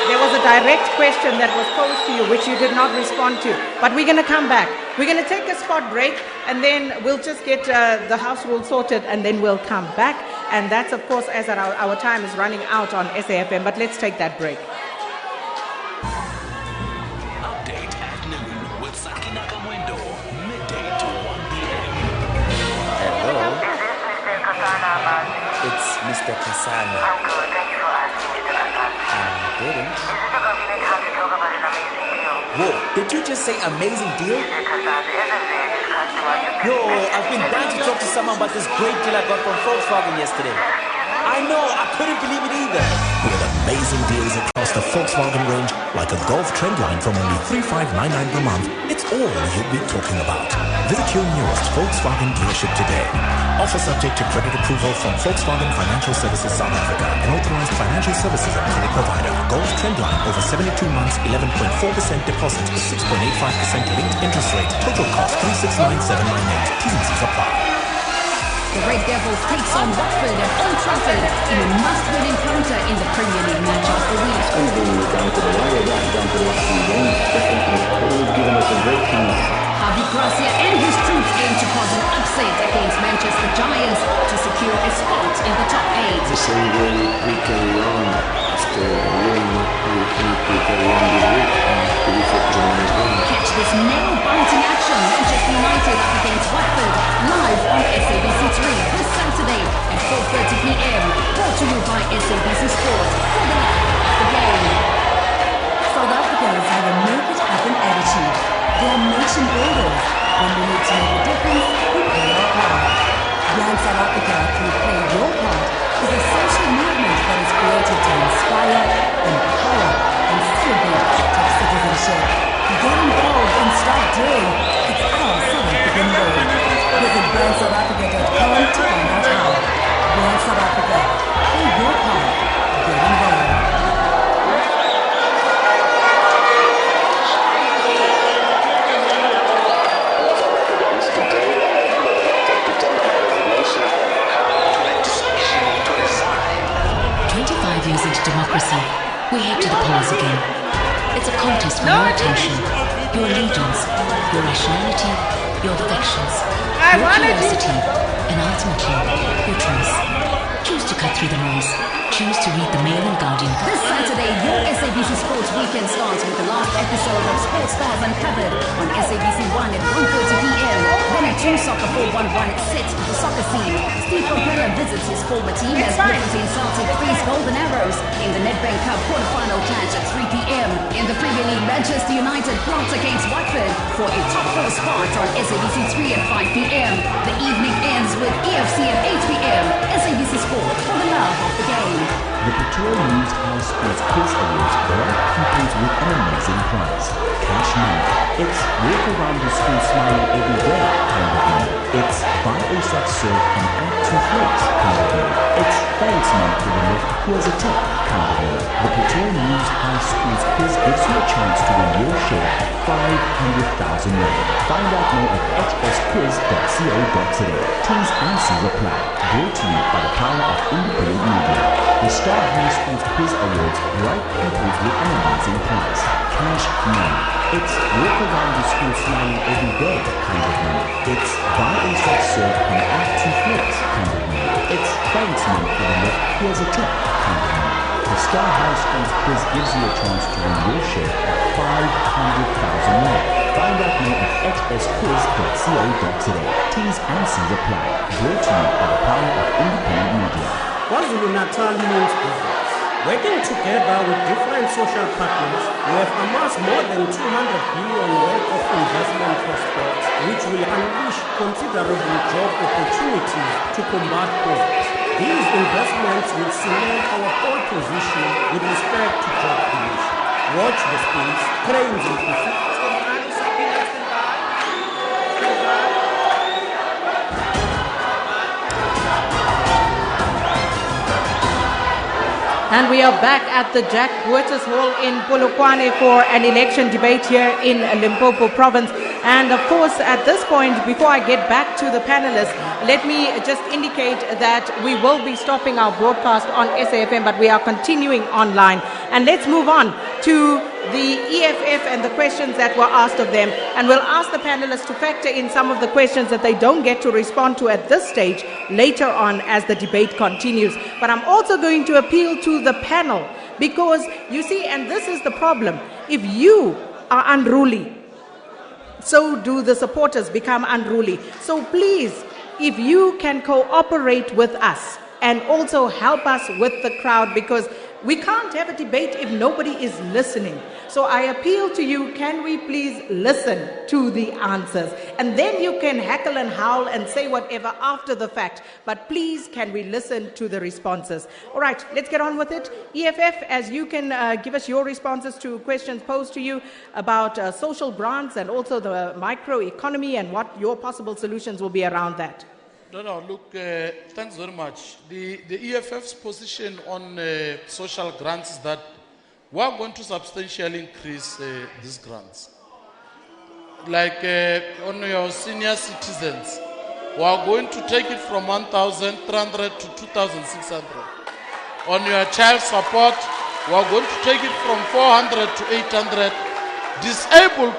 Speaker 2: there was a direct question that was posed to you, which you did not respond to. But we're going to come back. We're going to take a spot break, and then we'll just get the House rule sorted, and then we'll come back. And that's, of course, as our time is running out on SAfm, but let's take that break.
Speaker 1: Update at noon with Sakina Kamwendo, midday to 1 p.m.
Speaker 21: Hello. It's Mr. Kasana. I'm good. Thank you for asking, Mr. Kasana. I didn't. Is it a convenient time to talk about an amazing deal? Whoa, did you just say amazing deal? Mr. Kasana, as a various customer, yo, I've been dying to talk to someone about this great deal I got from Volkswagen yesterday. I know, I couldn't believe it either.
Speaker 1: With amazing deals across the Volkswagen range, like a Golf Trendline from only $3,599 per month, it's all you'll be talking about. Visit your nearest Volkswagen dealership today. Offer subject to credit approval from Volkswagen Financial Services South Africa, an authorized financial services and credit provider. Golf Trendline over 72 months, 11.4% deposit, 6.85% linked interest rate. Total cost 369,798. T's and C's apply.
Speaker 22: The Red Devils takes on Watford at Old Trafford in a must-win encounter in the Premier League match of the week.
Speaker 23: And bringing it down to the wire, right down to the last few games, definitely always given us a great chance.
Speaker 22: Javi Gracia and his troops aim to cause an upset against Manchester Giants to secure a spot in the top 8.
Speaker 23: The same way we carry on after winning, we carry on this week to be focused on this game.
Speaker 22: Catch this nail-biting action, Manchester United up against Watford, live on SABC 3 this Saturday at 4:30 p.m. Brought to you by SABC Sport for the love of the game.
Speaker 24: South Africans have a make-it-happen attitude. They are nation builders. When we need to make a difference, we play our part. Young South Africa, through Play Your Part, is a social movement that is created to inspire, empower, and celebrate active citizenship. Get involved and start doing. It's our South African way. Visit brandsouthafrica.com to find out how. Brand South Africa. Play your part. Get involved.
Speaker 22: Years into democracy, we head to the polls again. It's a contest for your attention, your allegiance, your rationality, your affections, your curiosity, and ultimately, your choice. Choose to cut through the noise. Choose to read the Mail and Guardian. This Saturday, your SABC Sports Weekend starts with the last episode of Sports Stars Uncovered on SABC 1 at 1:30 p.m. Then at 2 Soccer 411 sets with the soccer scene. Steve Propeller visits his former team as Bloemfontein Celtic face Golden Arrows in the Nedbank Cup quarter-final clash at 3 p.m. In the Premier League, Manchester United plots against Watford for a top 4 spot on SABC 3 at 5 p.m. The evening ends with EFC at 8 p.m. SABC Sport for the love of the game.
Speaker 1: The Pretoria News House Sports Quiz Awards bright pupils with an amazing prize. Cash money. It's walk around the school smiling every day kind of money. It's buy a sock serve and add 2 floats kind of money. It's thanks month for the left, here's a tip kind of money. The Pretoria News House Sports Quiz gives you a chance to win your share of 500,000 rand. Find out more at hsquiz.co.za. T's and C's apply. Brought to you by the power of independent media. The Star House Sports Quiz Awards bright pupils with an amazing prize. Cash money. It's walk around the school smiling every day kind of money. It's buy a sock serve and add 2 floats kind of money. It's thanks month for the left, here's a tip kind of money. The Star House Sports Quiz gives you a chance to win your share of 500,000 rand. Find out more at hsquiz.co.za. T's and C's apply. Brought to you by the power of independent media.
Speaker 25: KwaZulu-Natal means business. Working together with different social partners, we have amassed more than 200 billion worth of investment prospects, which will unleash considerable job opportunities to combat poverty. These investments will cement our pole position with respect to job creation. Watch the space, cranes in pursuit.
Speaker 2: And we are back at the Jack Waters Hall in Polokwane for an election debate here in Limpopo province. And of course, at this point, before I get back to the panelists, let me just indicate that we will be stopping our broadcast on SAfm, but we are continuing online. And let's move on to the EFF and the questions that were asked of them. And we'll ask the panelists to factor in some of the questions that they don't get to respond to at this stage later on as the debate continues. But I'm also going to appeal to the panel because, you see, and this is the problem, if you are unruly, so do the supporters become unruly. So please, if you can cooperate with us and also help us with the crowd, because we can't have a debate if nobody is listening. So I appeal to you, can we please listen to the answers? And then you can heckle and howl and say whatever after the fact. But please, can we listen to the responses? All right, let's get on with it. EFF, as you can give us your responses to questions posed to you about social grants and also the microeconomy and what your possible solutions will be around that.
Speaker 3: No, look, thanks very much. The EFF's position on social grants is that we are going to substantially increase these grants. Like on your senior citizens, we are going to take it from 1,300 to 2,600. On your child support, we are going to take it from 400 to 800. Disabled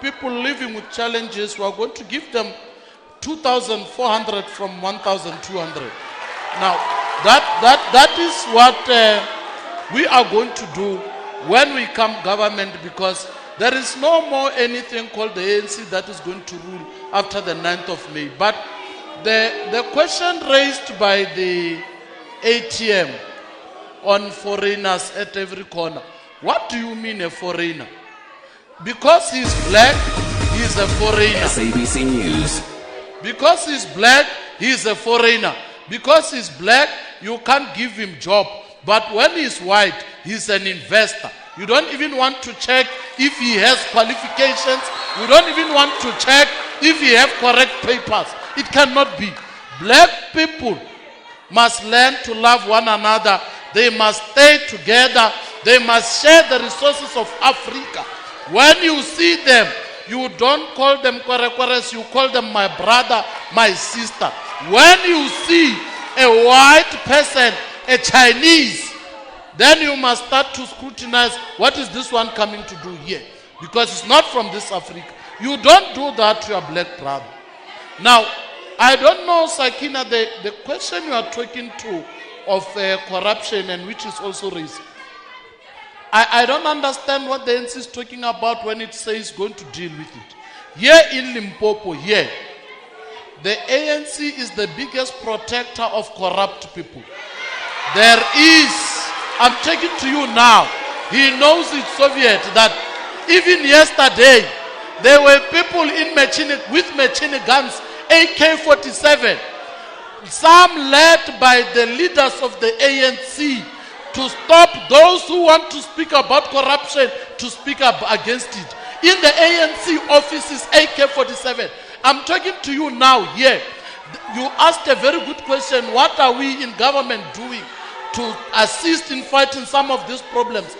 Speaker 3: people living with challenges, we are going to give them 2,400 from 1,200. Now, that is what we are going to do when we come government, because there is no more anything called the ANC that is going to rule after the 9th of May. But the question raised by the ATM on foreigners at every corner, what do you mean a foreigner? Because he's black, he's a foreigner.
Speaker 21: SABC News.
Speaker 3: Because he's black, he's a foreigner. Because he's black, you can't give him job. But when he's white, he's an investor. You don't even want to check if he has qualifications. You don't even want to check if he has correct papers. It cannot be. Black people must learn to love one another. They must stay together. They must share the resources of Africa. When you see them, you don't call them kwarekwares, you call them my brother, my sister. When you see a white person, a Chinese, then you must start to scrutinize, what is this one coming to do here? Because it's not from this Africa. You don't do that to your black brother. Now, I don't know, Sakina, the question you are talking to of corruption and which is also raised. I don't understand what the ANC is talking about when it says going to deal with it. Here in Limpopo, here, the ANC is the biggest protector of corrupt people. There is, I'm taking to you now, he knows it's Soviet, that even yesterday, there were people in with machine guns, AK-47, some led by the leaders of the ANC, to stop those who want to speak about corruption to speak up against it. In the ANC offices, AK-47. I'm talking to you now here. You asked a very good question. What are we in government doing to assist in fighting some of these problems?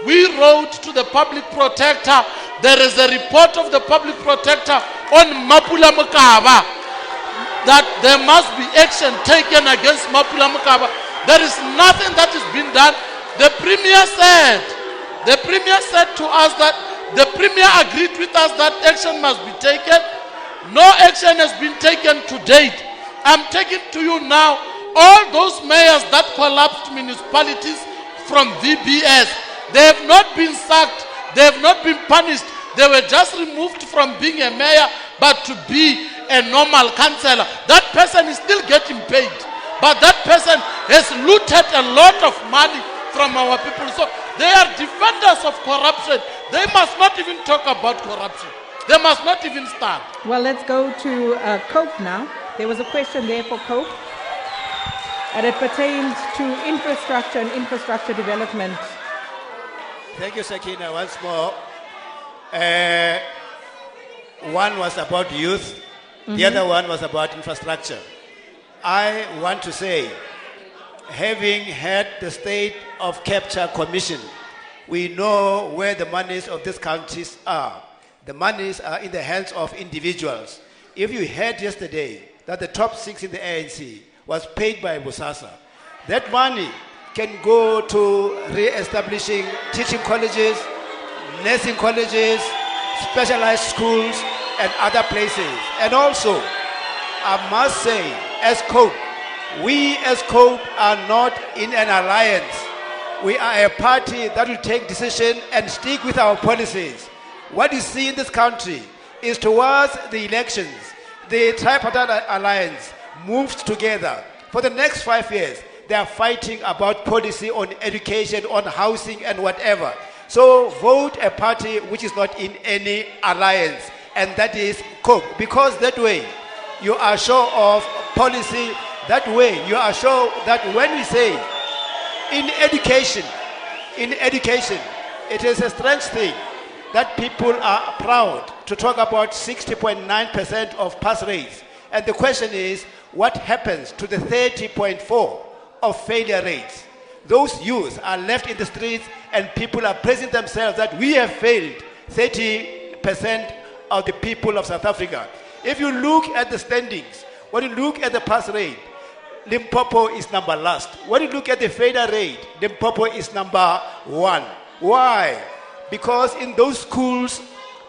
Speaker 3: We wrote to the public protector. There is a report of the public protector on Mapula Mukaba that there must be action taken against Mapula Mukaba. There is nothing that is being done. The Premier said to us that the Premier agreed with us that action must be taken. No action has been taken to date. I'm taking to you now all those mayors that collapsed municipalities from VBS. They have not been sacked. They have not been punished. They were just removed from being a mayor, but to be a normal councillor. That person is still getting paid. But that person has looted a lot of money from our people. So they are defenders of corruption. They must not even talk about corruption. They must not even start.
Speaker 2: Well, let's go to Cope now. There was a question there for Cope. And it pertains to infrastructure and infrastructure development.
Speaker 5: Thank you, Sakina, once more. One was about youth. The other one was about infrastructure. I want to say, having had the State of Capture Commission, we know where the monies of these countries are. The monies are in the hands of individuals. If you heard yesterday that the top 6 in the ANC was paid by Bosasa, that money can go to re-establishing teaching colleges, nursing colleges, specialized schools, and other places. And also, I must say, as COPE, we as COPE are not in an alliance. We are a party that will take decision and stick with our policies. What you see in this country is towards the elections, the tripartite alliance moves together. For the next 5 years, they are fighting about policy on education, on housing, and whatever. So vote a party which is not in any alliance, and that is COPE. Because that way, you are sure of policy. That way, you are sure that when we say in education, it is a strange thing that people are proud to talk about 60.9% of pass rates. And the question is, what happens to the 30.4% of failure rates? Those youths are left in the streets and people are praising themselves that we have failed 30% of the people of South Africa. If you look at the standings, when you look at the pass rate, Limpopo is number last. When you look at the failure rate, Limpopo is number 1. Why? Because in those schools,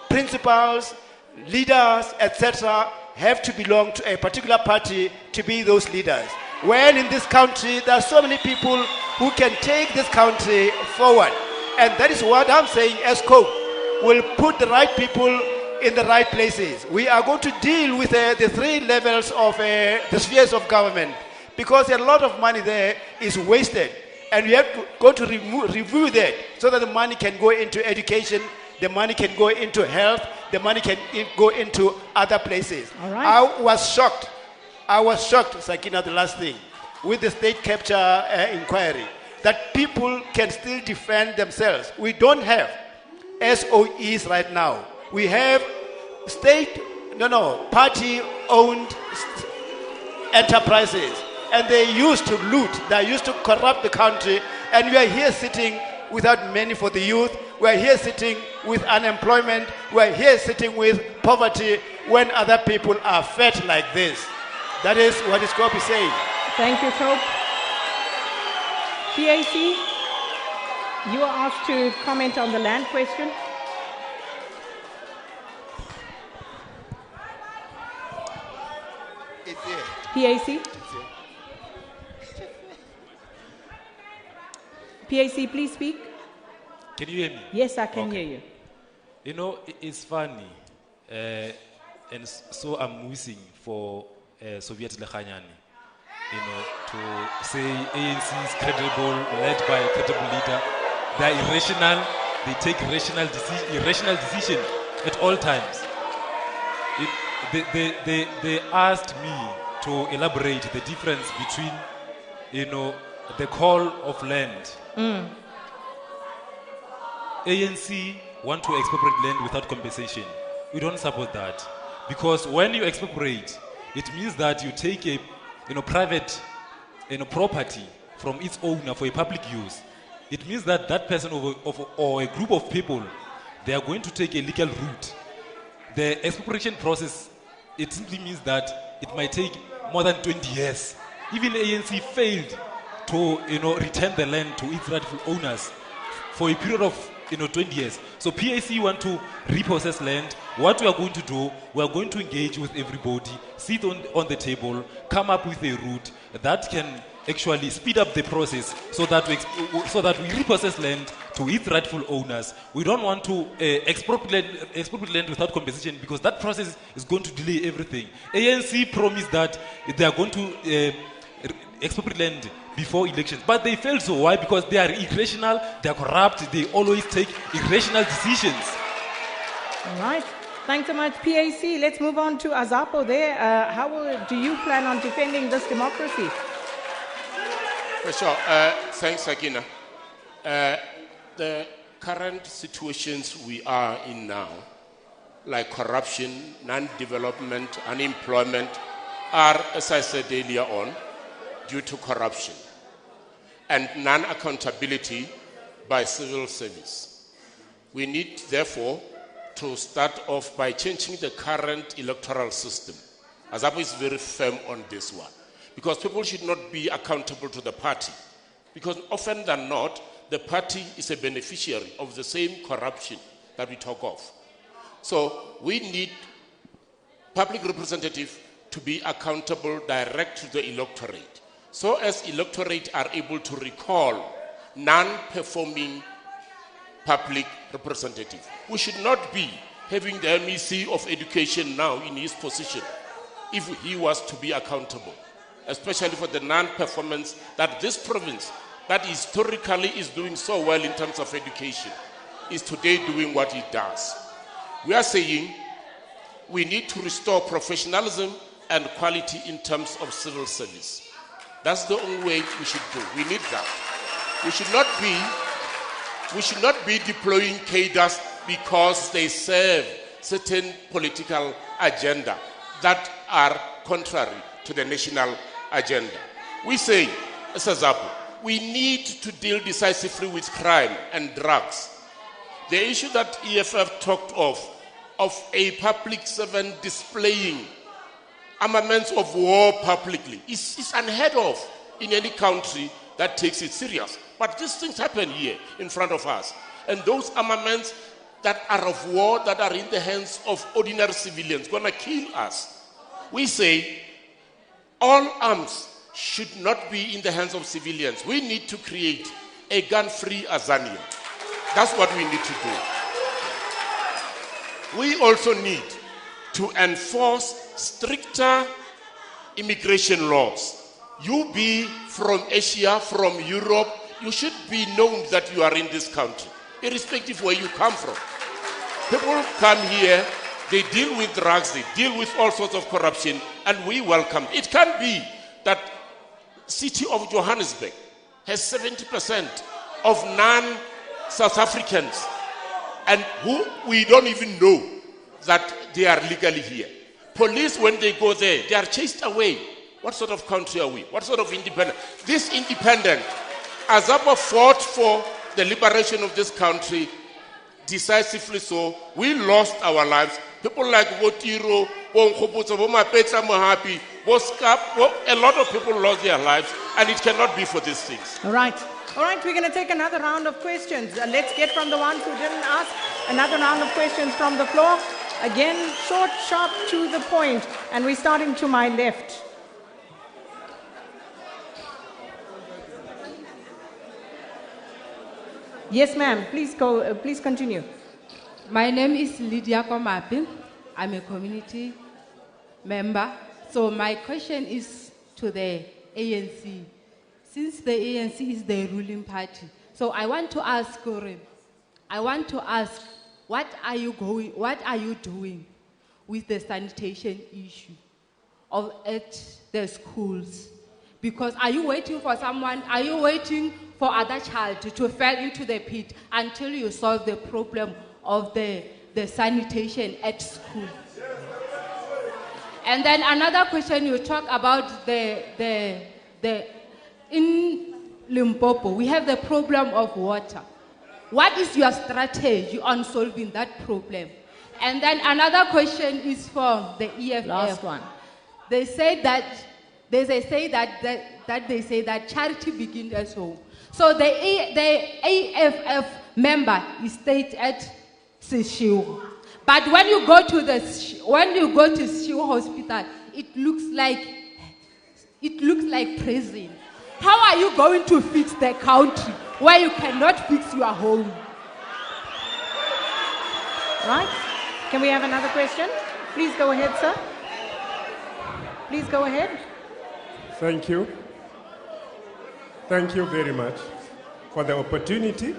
Speaker 5: principals, leaders, etc., have to belong to a particular party to be those leaders. When in this country, there are so many people who can take this country forward. And that is what I'm saying as COPE. We'll put the right people in the right places. We are going to deal with the 3 levels of the spheres of government, because a lot of money there is wasted. And we have to review that so that the money can go into education, the money can go into health, the money can go into other places.
Speaker 2: All right.
Speaker 5: I was shocked, Sakina, the last thing, with the state capture inquiry, that people can still defend themselves. We don't have SOEs right now. We have party-owned enterprises. And they used to loot, they used to corrupt the country, and we are here sitting without money for the youth, we are here sitting with unemployment, we are here sitting with poverty when other people are fed like this. That is what is COPE saying.
Speaker 2: Thank you, COPE. PAC, you are asked to comment on the land question.
Speaker 5: It's here.
Speaker 2: PAC? PAC, please speak.
Speaker 6: Can you hear me?
Speaker 2: Yes, I can hear you.
Speaker 6: You know, it's funny, and so amusing for Soviet Lekhanyani, you know, to say ANC is credible, led by a credible leader. They are irrational. They take irrational decision at all times. They asked me to elaborate the difference between, you know, the call of land. ANC want to expropriate land without compensation. We don't support that, because when you expropriate, it means that you take a private property from its owner for a public use. It means that that person or a group of people, they are going to take a legal route. The expropriation process, it simply means that it might take more than 20 years. Even ANC failed to return the land to its rightful owners for a period of 20 years. So PAC want to repossess land. What we are going to do, we are going to engage with everybody, sit on the table, come up with a route that can actually speed up the process so that we repossess land to its rightful owners. We don't want to expropriate land without compensation, because that process is going to delay everything. ANC promised that they are going to expropriate land before elections, but they failed. So why? Because they are irrational, they are corrupt, they always take irrational decisions.
Speaker 2: All right. Thanks so much, PAC. Let's move on to Azapo there. How do you plan on defending this democracy?
Speaker 11: For sure. Thanks, Sakina. The current situations we are in now, like corruption, non-development, unemployment, are, as I said earlier on, due to corruption and non-accountability by civil service. We need, therefore, to start off by changing the current electoral system. ASAPO is very firm on this one. Because people should not be accountable to the party. Because often than not, the party is a beneficiary of the same corruption that we talk of. So we need public representatives to be accountable direct to the electorate. So as electorate are able to recall non-performing public representative. We should not be having the MEC of Education now in his position if he was to be accountable, especially for the non-performance that this province, that historically is doing so well in terms of education, is today doing what it does. We are saying we need to restore professionalism and quality in terms of civil service. That's the only way we should do. We need that. We should not be deploying cadres because they serve certain political agenda that are contrary to the national agenda. We say, as SAZAPO, we need to deal decisively with crime and drugs. The issue that EFF talked of a public servant displaying armaments of war publicly is unheard of in any country that takes it serious. But these things happen here in front of us. And those armaments that are of war, that are in the hands of ordinary civilians, gonna kill us. We say all arms should not be in the hands of civilians. We need to create a gun-free Azania. That's what we need to do. We also need to enforce stricter immigration laws. You be from Asia, from Europe, you should be known that you are in this country, irrespective of where you come from. People come here, they deal with drugs, they deal with all sorts of corruption, and we welcome. It can be that city of Johannesburg has 70% of non-South Africans, and who we don't even know that they are legally here. Police, when they go there, they are chased away. What sort of country are we? What sort of independent? This independent, ASAPO fought for the liberation of this country decisively so. We lost our lives. People like Votiro, Mohapi, a lot of people lost their lives, and it cannot be for these things.
Speaker 2: All right, we're going to take another round of questions. Let's get from the ones who didn't ask, another round of questions from the floor. Again, short, sharp, to the point, and we're starting to my left. Yes, ma'am. Please go. Please continue.
Speaker 7: My name is Lydia Komapi. I'm a community member. So my question is to the ANC. Since the ANC is the ruling party, so I want to ask, what are you doing with the sanitation issue at the schools? Because are you waiting for other child to fall into the pit until you solve the problem of the sanitation at school? And then another question, you talk about in Limpopo, we have the problem of water. What is your strategy on solving that problem? And then another question is for the EFF.
Speaker 2: Last one.
Speaker 7: They say that charity begins at home. So the AFF member is stayed at Sishiu. But when you go to Sishiu Hospital, it looks like prison. How are you going to fix the country where you cannot fix your home?
Speaker 2: Right? Can we have another question? Please go ahead, sir. Please go ahead.
Speaker 8: Thank you. Thank you very much for the opportunity.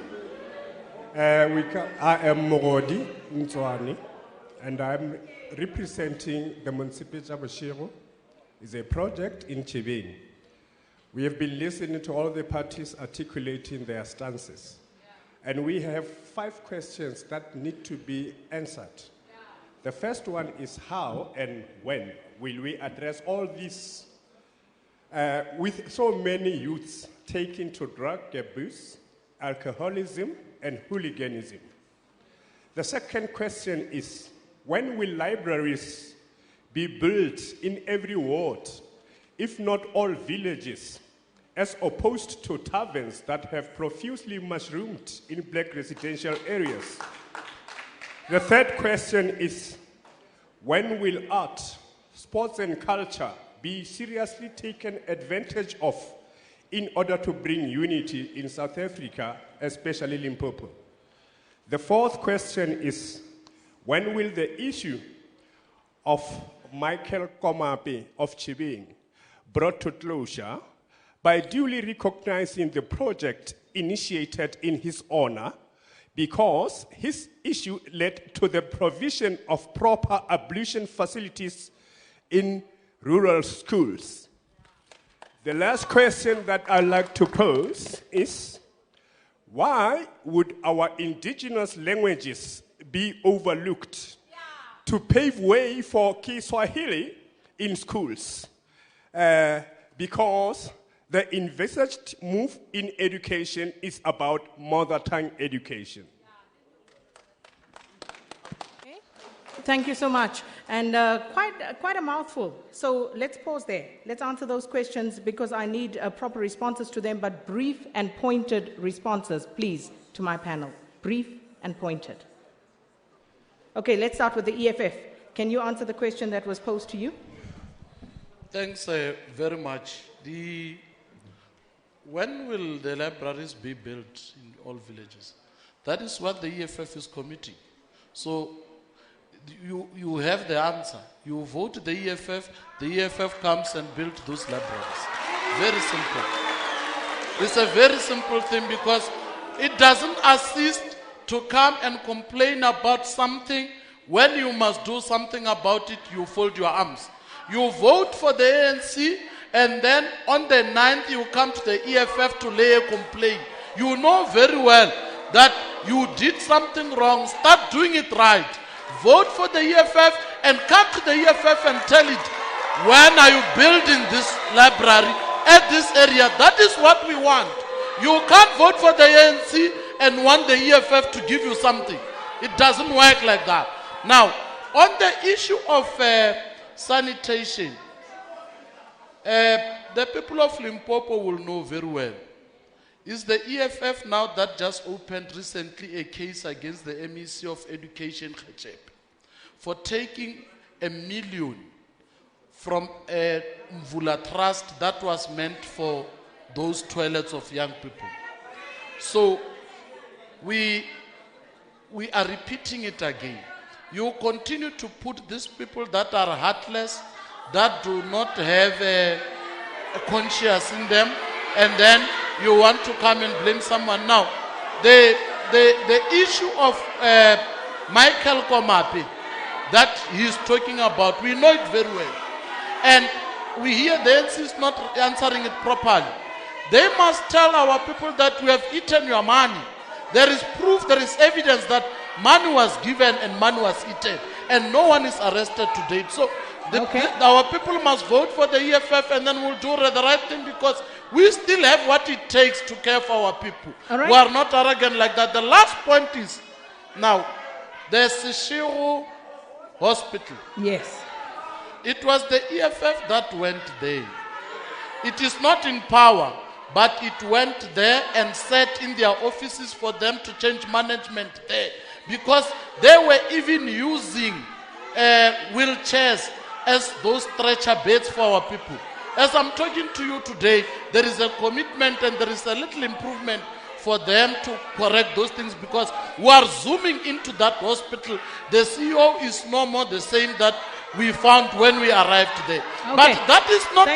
Speaker 8: I am Mogodi Ntswani, and I'm representing the Municipality of Boshiro. It's a project in Chibeni. We have been listening to all the parties articulating their stances. And we have 5 questions that need to be answered. The first one is how and when will we address all this with so many youths taken to drug abuse, alcoholism, and hooliganism? The second question is, when will libraries be built in every ward, if not all villages, as opposed to taverns that have profusely mushroomed in black residential areas? The third question is, when will art, sports and culture be seriously taken advantage of in order to bring unity in South Africa, especially Limpopo? The fourth question is, when will the issue of Michael Komape of Chibing brought to closure by duly recognizing the project initiated in his honor, because his issue led to the provision of proper ablution facilities in rural schools? The last question that I'd like to pose is, why would our indigenous languages be overlooked to pave way for Kiswahili in schools? Because the envisaged move in education is about mother tongue education.
Speaker 2: Thank you so much. And quite a mouthful. So let's pause there. Let's answer those questions because I need proper responses to them, but brief and pointed responses, please, to my panel. Brief and pointed. Okay, let's start with the EFF. Can you answer the question that was posed to you?
Speaker 3: Thanks very much. When will the libraries be built in all villages? That is what the EFF is committing. So you have the answer. You vote the EFF comes and builds those libraries. Very simple. It's a very simple thing because it doesn't assist to come and complain about something. When you must do something about it, you fold your arms. You vote for the ANC, and then on the 9th, you come to the EFF to lay a complaint. You know very well that you did something wrong. Start doing it right. Vote for the EFF and come to the EFF and tell it, when are you building this library at this area? That is what we want. You can't vote for the ANC and want the EFF to give you something. It doesn't work like that. Now, on the issue of sanitation, the people of Limpopo will know very well. Is the EFF now that just opened recently a case against the MEC of Education, Khachep, for taking $1 million from a Mvula Trust that was meant for those toilets of young people. So we are repeating it again. You continue to put these people that are heartless, that do not have a conscience in them, and then you want to come and blame someone. Now, the issue of Michael Komape that he's talking about, we know it very well. And we hear the ANC is not answering it properly. They must tell our people that we have eaten your money. There is proof, there is evidence that money was given and money was eaten. And no one is arrested to date. So our people must vote for the EFF, and then we'll do the right thing because we still have what it takes to care for our people. We are not arrogant like that. The last point is, now, the Seshiro Hospital.
Speaker 2: Yes.
Speaker 3: It was the EFF that went there. It is not in power, but it went there and sat in their offices for them to change management there. Because they were even using wheelchairs as those stretcher beds for our people. As I'm talking to you today, there is a commitment and there is a little improvement for them to correct those things because we are zooming into that hospital. The CEO is no more the same that we found when we arrived today.
Speaker 2: Okay.
Speaker 3: But that is not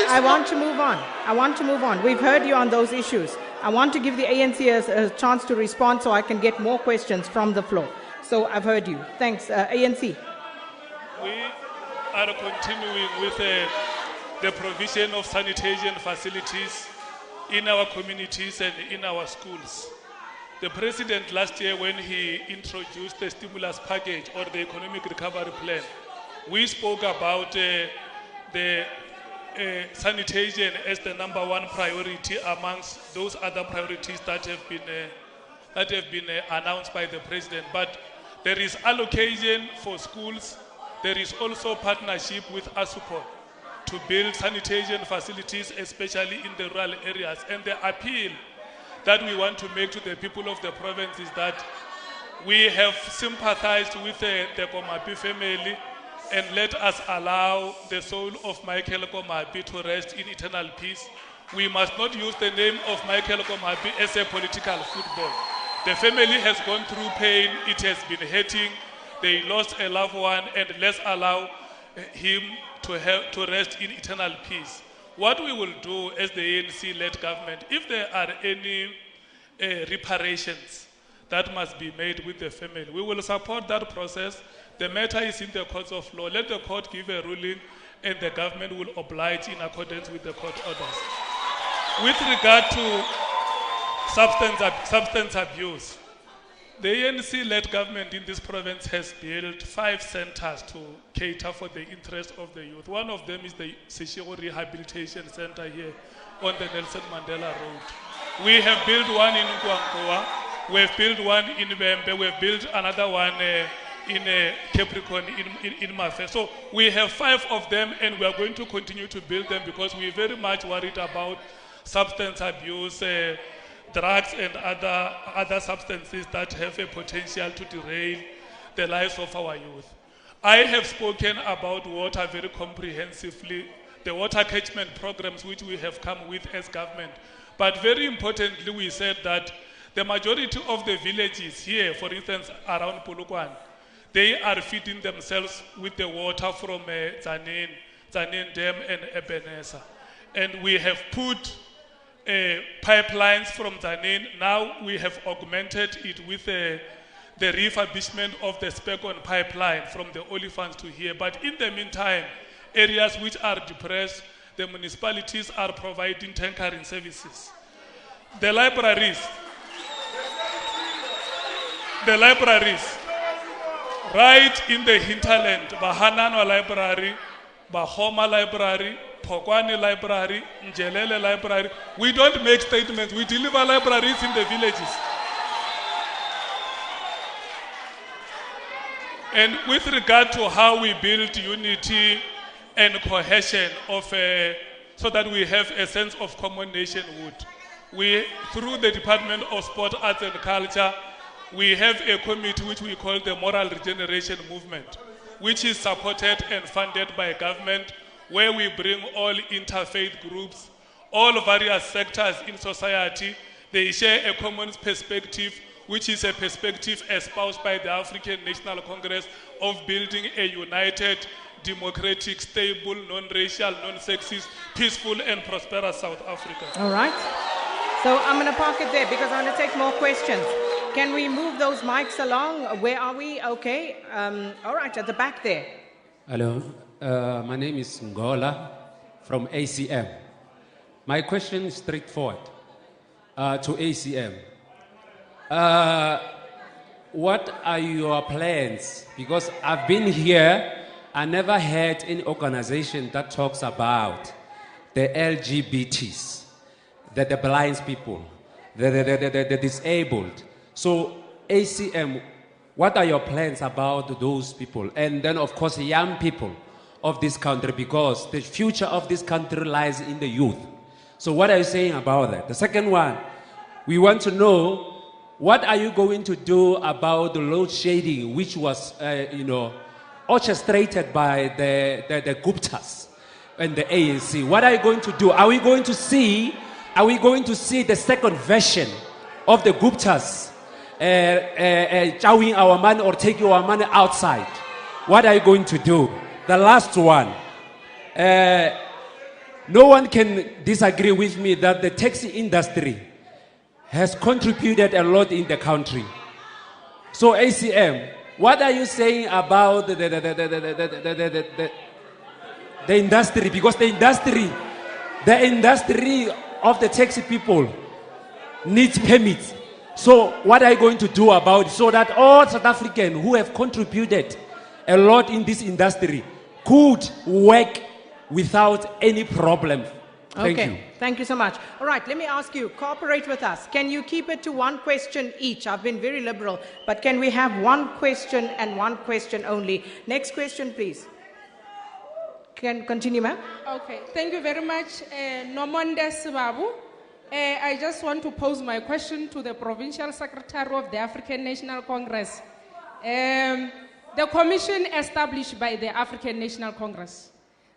Speaker 2: I want to move on. I want to move on. We've heard you on those issues. I want to give the ANC a chance to respond so I can get more questions from the floor. So I've heard you. Thanks. ANC.
Speaker 4: We are continuing with the provision of sanitation facilities in our communities and in our schools. The president last year, when he introduced the stimulus package or the economic recovery plan, we spoke about the sanitation as the #1 priority amongst those other priorities that have been that have been announced by the president. But there is allocation for schools. There is also partnership with ASUPO to build sanitation facilities, especially in the rural areas. And the appeal that we want to make to the people of the province is that we have sympathized with the Komapi family, and let us allow the soul of Michael Komapi to rest in eternal peace. We must not use the name of Michael Komapi as a political football. The family has gone through pain, it has been hurting, they lost a loved one, and let's allow him to rest in eternal peace. What we will do as the ANC-led government, if there are any reparations that must be made with the family, we will support that process. The matter is in the courts of law. Let the court give a ruling and the government will oblige in accordance with the court orders. With regard to substance abuse, the ANC-led government in this province has built 5 centers to cater for the interest of the youth. One of them is the Seshego Rehabilitation Center here on the Nelson Mandela Road. We have built one in Nkwankoa, we have built one in Bembe, we have built another one in Capricorn, in Mafe. So we have 5 of them, and we are going to continue to build them because we are very much worried about substance abuse, drugs and other substances that have a potential to derail the lives of our youth. I have spoken about water very comprehensively, the water catchment programs which we have come with as government. But very importantly, we said that the majority of the villages here, for instance, around Polokwane, they are feeding themselves with the water from Zanin Dam and Ebenezer. And we have put pipelines from Zanin. Now we have augmented it with the refurbishment of the Spekon pipeline from the Olifants to here. But in the meantime, areas which are depressed, the municipalities are providing tankering services. The libraries, right in the hinterland, Bahanano Library, Bahoma Library, Polokwane Library, Njelele Library. We don't make statements, we deliver libraries in the villages. And with regard to how we build unity and cohesion so that we have a sense of common nationhood, we, through the Department of Sport, Arts and Culture, we have a committee which we call the Moral Regeneration Movement, which is supported and funded by government, where we bring all interfaith groups, all various sectors in society. They share a common perspective, which is a perspective espoused by the African National Congress of building a united, democratic, stable, non-racial, non-sexist, peaceful and prosperous South Africa.
Speaker 2: All right. So I'm going to park it there because I want to take more questions. Can we move those mics along? Where are we? Okay. All right, at the back there.
Speaker 9: Hello. My name is Ngola from ACM. My question is straightforward to ACM. What are your plans? Because I've been here, I never heard any organization that talks about the LGBTs, the blind people, the disabled. So ACM, what are your plans about those people? And then of course young people of this country, because the future of this country lies in the youth. So what are you saying about that? The second one, we want to know, what are you going to do about the load shedding, which was, orchestrated by the Guptas and the ANC? What are you going to do? Are we going to see the second version of the Guptas chowing our money or taking our money outside? What are you going to do? The last one, no one can disagree with me that the taxi industry has contributed a lot in the country. So ACM, what are you saying about the industry? Because the industry of the taxi people needs permits. So what are you going to do about it so that all South Africans who have contributed a lot in this industry could work without any problem Thank
Speaker 2: Okay,
Speaker 9: you.
Speaker 2: thank you so much. All right, let me ask you, cooperate with us. Can you keep it to one question each? I've been very liberal, but can we have one question and one question only? Next question, please. Can continue, ma'am?
Speaker 10: Okay, thank you very much. Nomonde Sibabu. I just want to pose my question to the Provincial Secretary of the African National Congress. The commission established by the African National Congress.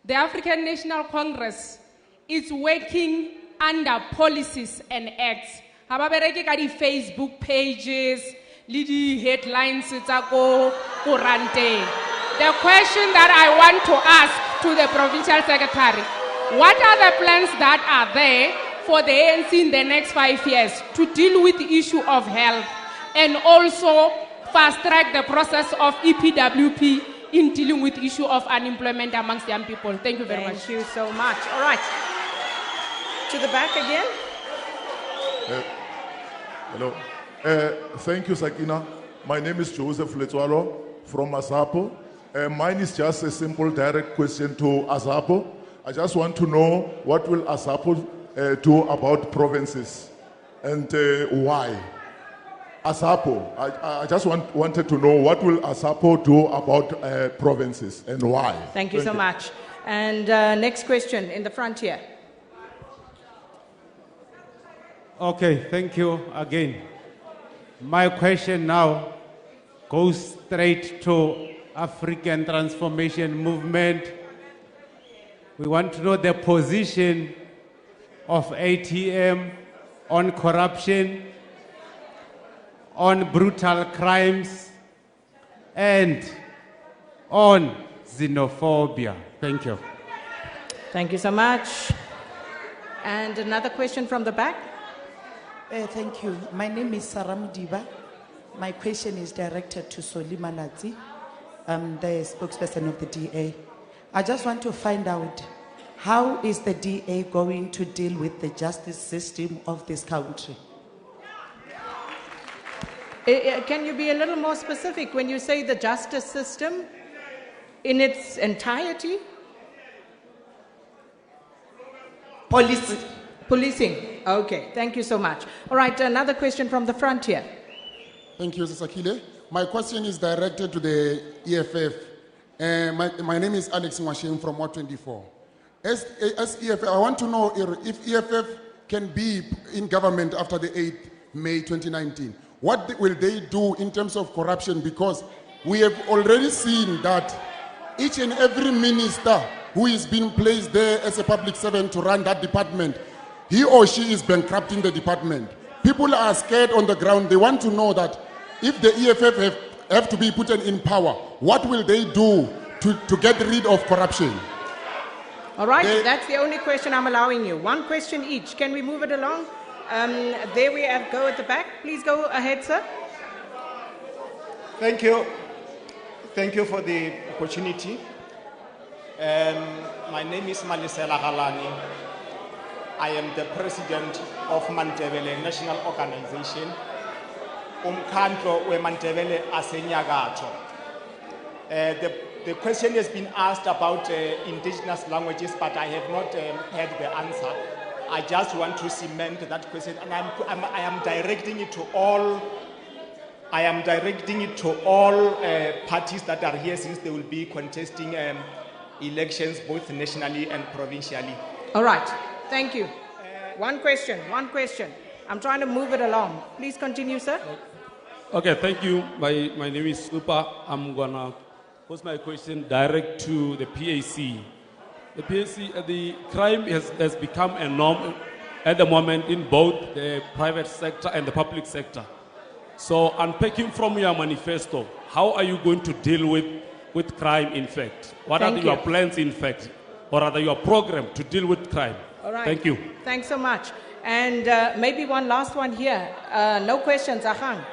Speaker 10: The African National Congress is working under policies and acts. Hababereke ka di Facebook pages, lidi headlines tsa ko kurante. The question that I want to ask to the Provincial Secretary, what are the plans that are there for the ANC in the next 5 years to deal with the issue of health and also fast-track the process of EPWP in dealing with the issue of unemployment amongst young people? Thank you very much.
Speaker 2: Thank you so much. All right. To the back again.
Speaker 12: Hello. Thank you, Sakina. My name is Joseph Letwalo from Asapo. Mine is just a simple, direct question to Asapo. I just want to know what will Asapo do about provinces and why? Asapo, I just wanted to know what will Asapo do about provinces and why?
Speaker 2: Thank you so much. And next question in the front here.
Speaker 16: Okay, thank you again. My question now goes straight to African Transformation Movement. We want to know the position of ATM on corruption, on brutal crimes, and on xenophobia. Thank you.
Speaker 2: Thank you so much. And another question from the back.
Speaker 13: Thank you. My name is Saram Diba. My question is directed to Solima Nazi, the spokesperson of the DA. I just want to find out, how is the DA going to deal with the justice system of this country?
Speaker 2: Can you be a little more specific when you say the justice system in its entirety? Policing. Okay, thank you so much. All right, another question from the front here.
Speaker 14: Thank you, Sakile. My question is directed to the EFF. My name is Alex Mwashim from Ward 24. As EFF, I want to know if EFF can be in government after the 8th May 2019. What will they do in terms of corruption? Because we have already seen that each and every minister who is being placed there as a public servant to run that department, he or she is bankrupting the department. People are scared on the ground. They want to know that if the EFF have to be put in power, what will they do to get rid of corruption?
Speaker 2: All right, that's the only question I'm allowing you. One question each. Can we move it along? There we have, go at the back. Please go ahead, sir.
Speaker 5: Thank you. Thank you for the opportunity. My name is Malisela Galani. I am the president of Mantebele National Organization. Umkhandlo we Mantebele asenyakatho. The question has been asked about indigenous languages, but I have not heard the answer. I just want to cement that question, and I am directing it to all. I am directing it to all parties that are here, since they will be contesting elections both nationally and provincially.
Speaker 2: All right, thank you. One question. I'm trying to move it along. Please continue, sir.
Speaker 15: Okay, thank you. My name is Super. I'm gonna pose my question direct to the PAC. The PAC, the crime has become a norm at the moment in both the private sector and the public sector. So, unpacking from your manifesto, how are you going to deal with crime, in fact? What are your plans, in fact? Or rather your program to deal with crime?
Speaker 2: All right.
Speaker 15: Thank you.
Speaker 2: Thanks so much. And maybe one last one here. No questions, Ahang?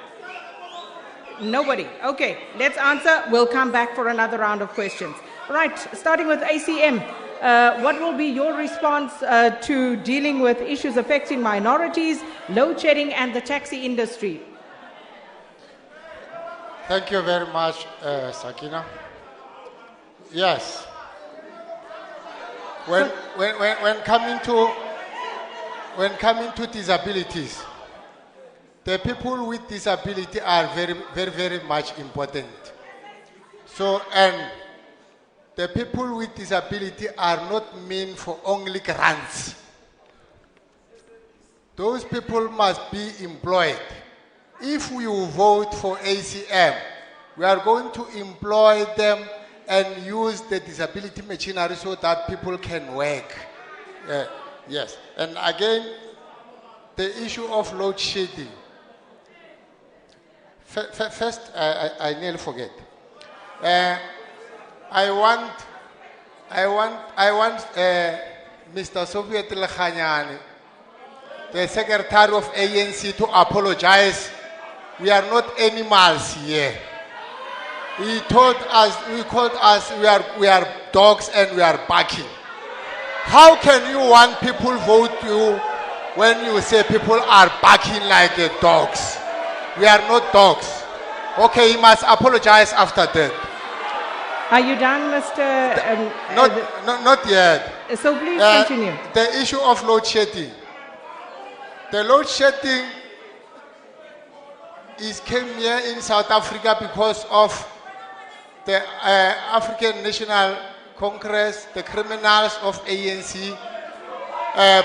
Speaker 2: Nobody. Okay, let's answer. We'll come back for another round of questions. All right, starting with ACM. What will be your response to dealing with issues affecting minorities, load shedding, and the taxi industry?
Speaker 26: Thank you very much, Sakina. Yes.
Speaker 17: When coming to disabilities, the people with disability are very, very, very much important. So, and the people with disability are not meant for only grants. Those people must be employed. If we vote for SAfm, we are going to employ them and use the disability machinery so that people can work. Yes, and again, the issue of load shedding. First, I nearly forget. I want Mr. Soviet Lekhanyani, the Secretary of ANC, to apologize. We are not animals here. He told us, we are dogs and we are barking. How can you want people vote you when you say people are barking like dogs? We are not dogs. Okay, he must apologize after that.
Speaker 2: Are you done, Mr.
Speaker 17: Not yet.
Speaker 2: So please continue.
Speaker 17: The issue of load shedding. The load shedding came here in South Africa because of the African National Congress, the criminals of ANC,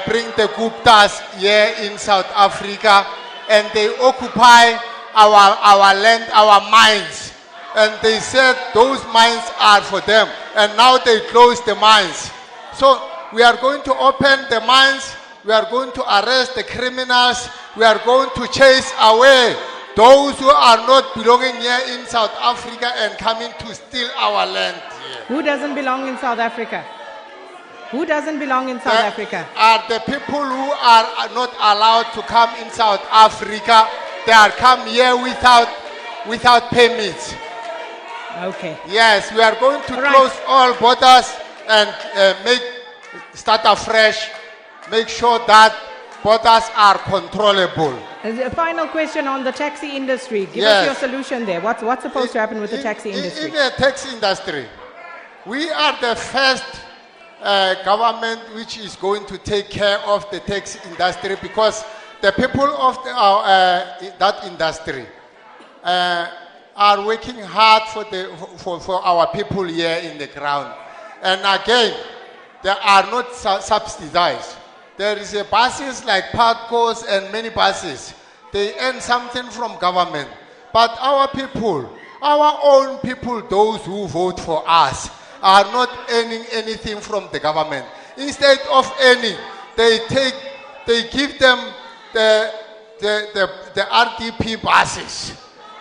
Speaker 17: bring the Guptas here in South Africa, and they occupy our land, our mines. And they said those mines are for them. And now they close the mines. So we are going to open the mines. We are going to arrest the criminals. We are going to chase away those who are not belonging here in South Africa and coming to steal our land here.
Speaker 2: Who doesn't belong in South Africa? Who doesn't belong in South Africa?
Speaker 17: Are the people who are not allowed to come in South Africa. They are come here without permits.
Speaker 2: Okay.
Speaker 17: Yes, we are going to close all borders and start afresh. Make sure that borders are controllable.
Speaker 2: A final question on the taxi industry. Give us your solution there. What's supposed to happen with the taxi industry?
Speaker 17: In the taxi industry, we are the first government which is going to take care of the taxi industry, because the people of that industry are working hard for our people here in the ground. And again, they are not subsidized. There is a buses like Parkos and many buses. They earn something from government. But our people, our own people, those who vote for us, are not earning anything from the government. Instead of earning, they give them the RDP buses,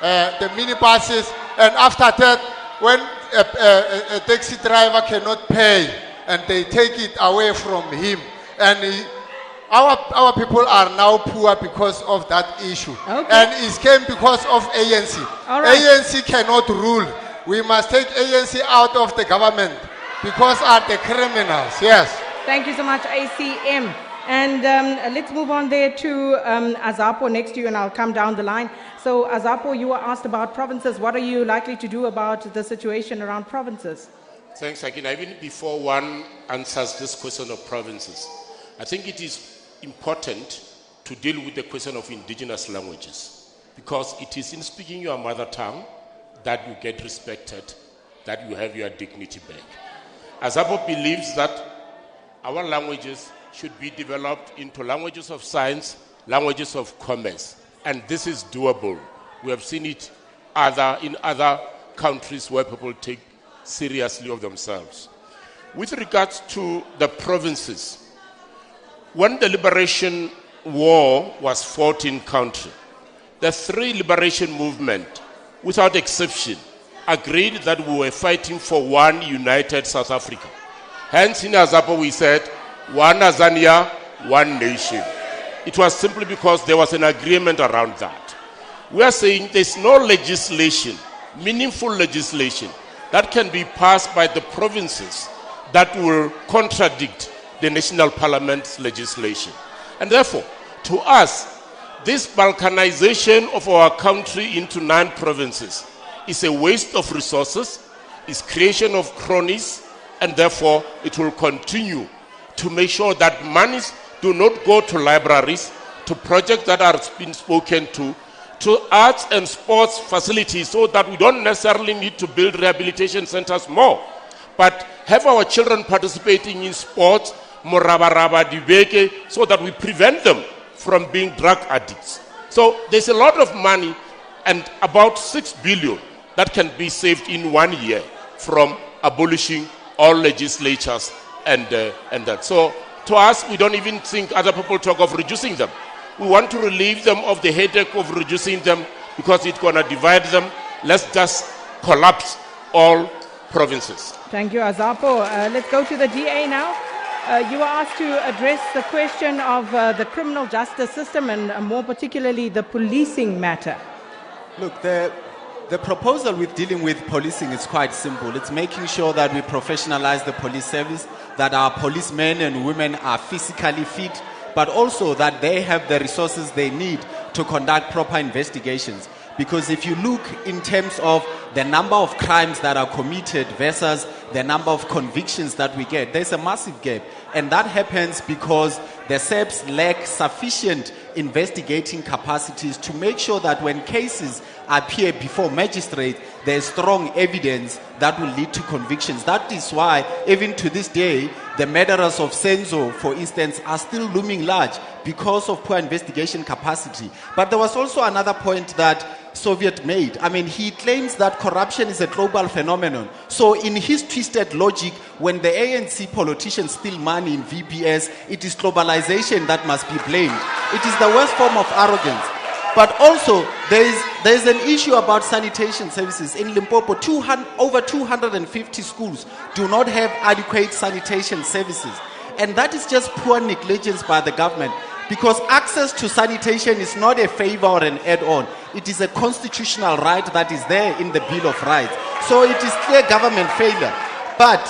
Speaker 17: the mini buses, and after that, when a taxi driver cannot pay, and they take it away from him, and our people are now poor because of that issue. Okay. And it came because of ANC.
Speaker 2: All right.
Speaker 17: ANC cannot rule. We must take ANC out of the government because are the criminals. Yes.
Speaker 2: Thank you so much, SAfm. And let's move on there to Azapo next to you, and I'll come down the line. So Azapo, you were asked about provinces. What are you likely to do about the situation around provinces?
Speaker 11: Thanks, Sakina. Even before one answers this question of provinces, I think it is important to deal with the question of indigenous languages, because it is in speaking your mother tongue that you get respected, that you have your dignity back. Azapo believes that our languages should be developed into languages of science, languages of commerce, and this is doable. We have seen it in other countries where people take seriously of themselves. With regards to the provinces, when the liberation war was fought in country, the three liberation movements, without exception, agreed that we were fighting for one united South Africa. Hence, in Azapo, we said, one Azania, one nation. It was simply because there was an agreement around that. We are saying there's no legislation, meaningful legislation, that can be passed by the provinces that will contradict the national parliament's legislation. And therefore, to us, this balkanization of our country into 9 provinces is a waste of resources, is creation of cronies, and therefore it will continue to make sure that monies do not go to libraries, to projects that are being spoken to arts and sports facilities, so that we don't necessarily need to build rehabilitation centers more, but have our children participating in sports, morabaraba, dibeke, so that we prevent them from being drug addicts. So there's a lot of money, and about 6 billion that can be saved in 1 year from abolishing all legislatures and that. So to us, we don't even think other people talk of reducing them. We want to relieve them of the headache of reducing them because it's going to divide them. Let's just collapse all provinces.
Speaker 2: Thank you, Azapo. Let's go to the DA now. You were asked to address the question of the criminal justice system and more particularly the policing matter.
Speaker 18: Look, the proposal with dealing with policing is quite simple. It's making sure that we professionalize the police service, that our policemen and women are physically fit, but also that they have the resources they need to conduct proper investigations. Because if you look in terms of the number of crimes that are committed versus the number of convictions that we get, there's a massive gap. And that happens because the SABs lack sufficient investigating capacities to make sure that when cases appear before magistrates, there's strong evidence that will lead to convictions. That is why, even to this day, the murderers of Senzo, for instance, are still looming large because of poor investigation capacity. But there was also another point that Soviet made. I mean, he claims that corruption is a global phenomenon. So in his twisted logic, when the ANC politicians steal money in VBS, it is globalization that must be blamed. It is the worst form of arrogance. But also, there is an issue about sanitation services. In Limpopo, over 250 schools do not have adequate sanitation services. And that is just poor negligence by the government. Because access to sanitation is not a favor or an add-on. It is a constitutional right that is there in the Bill of Rights. So it is clear government failure. But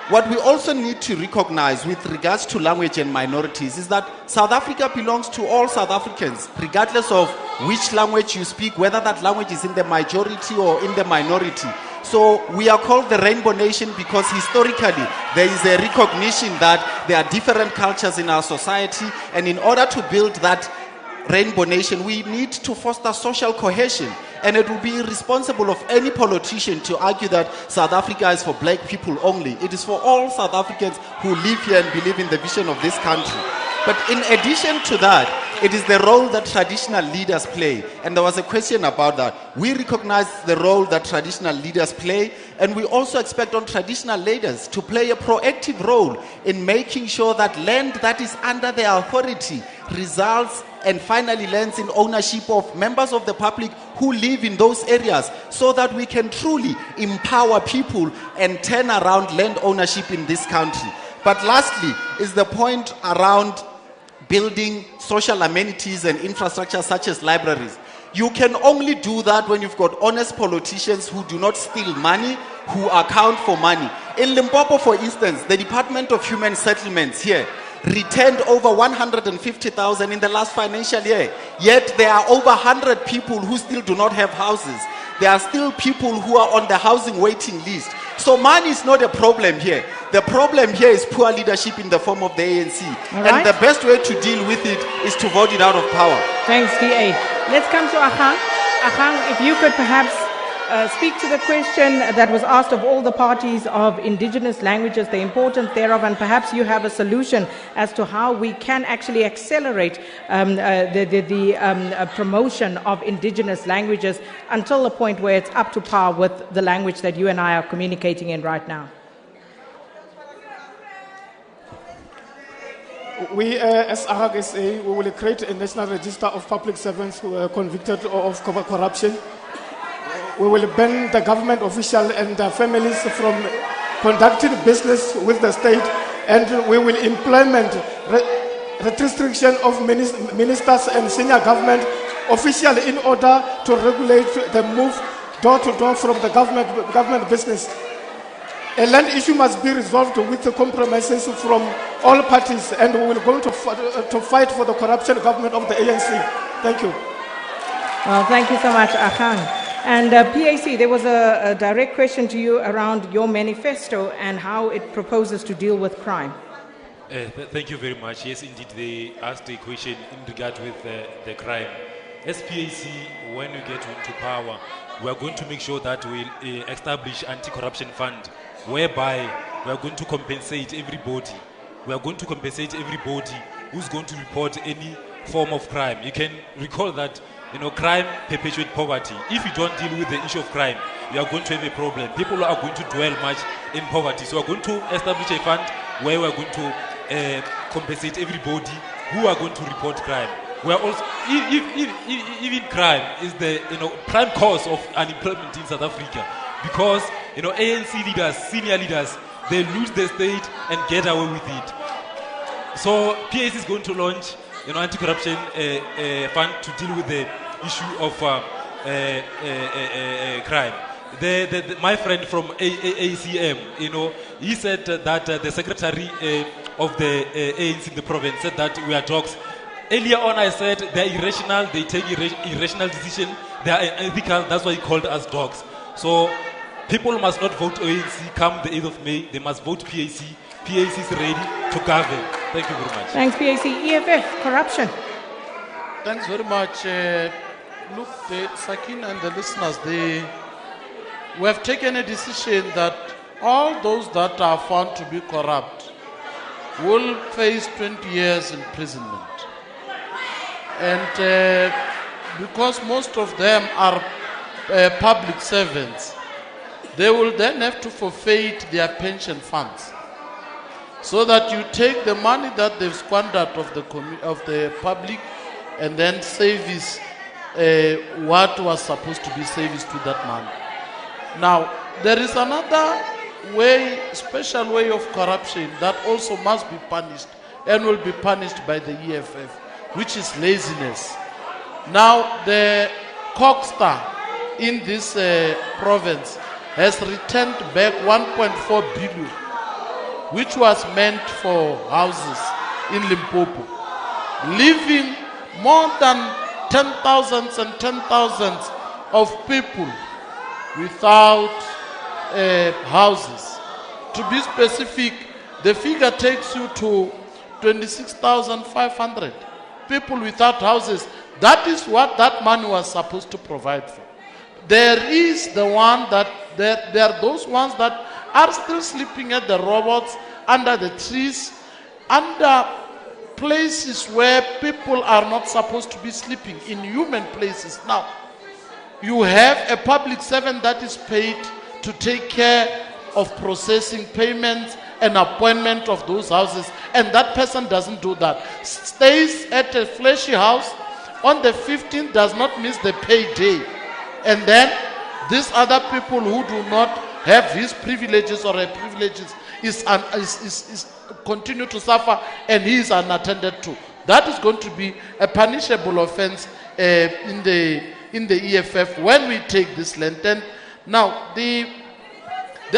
Speaker 18: what we also need to recognize with regards to language and minorities is that South Africa belongs to all South Africans, regardless of which language you speak, whether that language is in the majority or in the minority. So we are called the Rainbow Nation because historically there is a recognition that there are different cultures in our society, and in order to build that Rainbow Nation, we need to foster social cohesion. And it will be irresponsible of any politician to argue that South Africa is for black people only. It is for all South Africans who live here and believe in the vision of this country. But in addition to that, it is the role that traditional leaders play. And there was a question about that. We recognize the role that traditional leaders play, and we also expect on traditional leaders to play a proactive role in making sure that land that is under their authority results and finally lands in ownership of members of the public who live in those areas, so that we can truly empower people and turn around land ownership in this country. But lastly is the point around building social amenities and infrastructure such as libraries. You can only do that when you've got honest politicians who do not steal money, who account for money. In Limpopo, for instance, the Department of Human Settlements here returned over 150,000 in the last financial year. Yet there are over 100 people who still do not have houses. There are still people who are on the housing waiting list. So money is not a problem here. The problem here is poor leadership in the form of the ANC. And the best way to deal with it is to vote it out of power.
Speaker 2: Thanks, DA. Let's come to Ahang. Ahang, if you could perhaps speak to the question that was asked of all the parties of indigenous languages, the importance thereof, and perhaps you have a solution as to how we can actually accelerate the promotion of indigenous languages until a point where it's up to par with the language that you and I are communicating in right now.
Speaker 19: We, as RGSA, we will create a national register of public servants who are convicted of corruption. We will ban the government official and their families from conducting business with the state, and we will implement restriction of ministers and senior government officials in order to regulate the move door to door from the government business. A land issue must be resolved with the compromises from all parties, and we will go to fight for the corruption government of the ANC. Thank you.
Speaker 2: Well, thank you so much, Ahang. And PAC, there was a direct question to you around your manifesto and how it proposes to deal with crime.
Speaker 6: Thank you very much. Yes, indeed, they asked a question in regard with the crime. As PAC, when we get into power, we are going to make sure that we establish anti-corruption fund, whereby we are going to compensate everybody. We are going to compensate everybody who's going to report any form of crime. You can recall that, crime perpetuates poverty. If you don't deal with the issue of crime, you are going to have a problem. People are going to dwell much in poverty. So we're going to establish a fund where we're going to compensate everybody who are going to report crime. We are also, even crime is the prime cause of unemployment in South Africa, because ANC leaders, senior leaders, they lose the state and get away with it. So PAC is going to launch anti-corruption fund to deal with the issue of crime. My friend from ACM, he said that the secretary of the ANC in the province said that we are dogs. Earlier on, I said they're irrational, they take irrational decisions, they are unethical, that's why he called us dogs. So people must not vote ANC come the 8th of May, they must vote PAC. PAC is ready to govern. Thank you very much.
Speaker 2: Thanks, PAC. EFF, corruption.
Speaker 3: Thanks very much. Look, Sakin and the listeners, we have taken a decision that all those that are found to be corrupt will face 20 years imprisonment. And because most of them are public servants, they will then have to forfeit their pension funds. So that you take the money that they've squandered of the public and then service what was supposed to be service to that money. Now, there is another way, special way of corruption that also must be punished and will be punished by the EFF, which is laziness. Now, the Cockstar in this province has returned back 1.4 billion, which was meant for houses in Limpopo, leaving more than 10,000s and 10,000s of people without houses. To be specific, the figure takes you to 26,500 people without houses. That is what that money was supposed to provide for. There is the one that, there are those ones that are still sleeping at the robots, under the trees, under places where people are not supposed to be sleeping, in human places. Now, you have a public servant that is paid to take care of processing payments and appointment of those houses, and that person doesn't do that. Stays at a flashy house, on the 15th does not miss the payday. And then these other people who do not have his privileges or her privileges is continue to suffer, and he is unattended to. That is going to be a punishable offense in the EFF when we take this land. And now the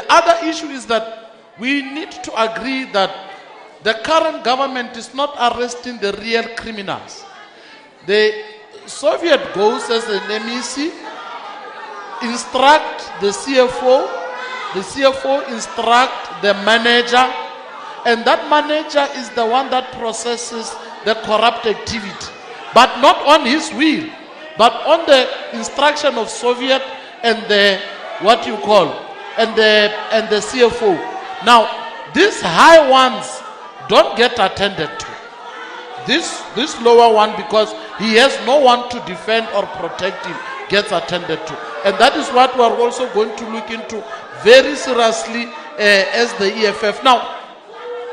Speaker 3: other issue is that we need to agree that the current government is not arresting the real criminals. The Soviet goes as an MEC, instruct the CFO instruct the manager, and that manager is the one that processes the corrupt activity, but not on his will, but on the instruction of Soviet and the CFO. Now, these high ones don't get attended to. This lower one, because he has no one to defend or protect him, gets attended to. And that is what we are also going to look into very seriously as the EFF. Now,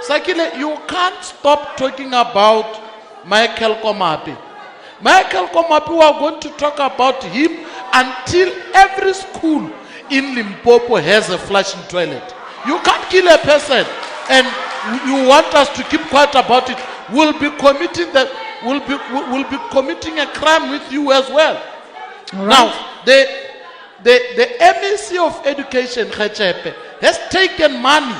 Speaker 3: Sakile, you can't stop talking about Michael Komapi. Michael Komapi, we are going to talk about him until every school in Limpopo has a flushing toilet. You can't kill a person and you want us to keep quiet about it. We'll be committing a crime with you as well. Right. Now, the MEC of Education, Khechepe, has taken money.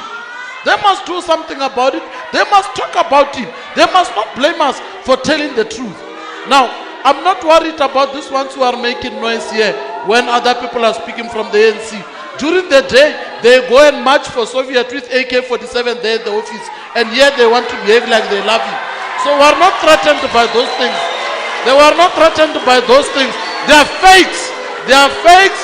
Speaker 3: They must do something about it. They must talk about it. They must not blame us for telling the truth. Now, I'm not worried about these ones who are making noise here. when other people are speaking from the ANC. During the day, they go and march for Soviet with AK-47 there in the office, and yet they want to behave like they love you. So we're not threatened by those things. They were not threatened by those things. They are fakes. They are fakes.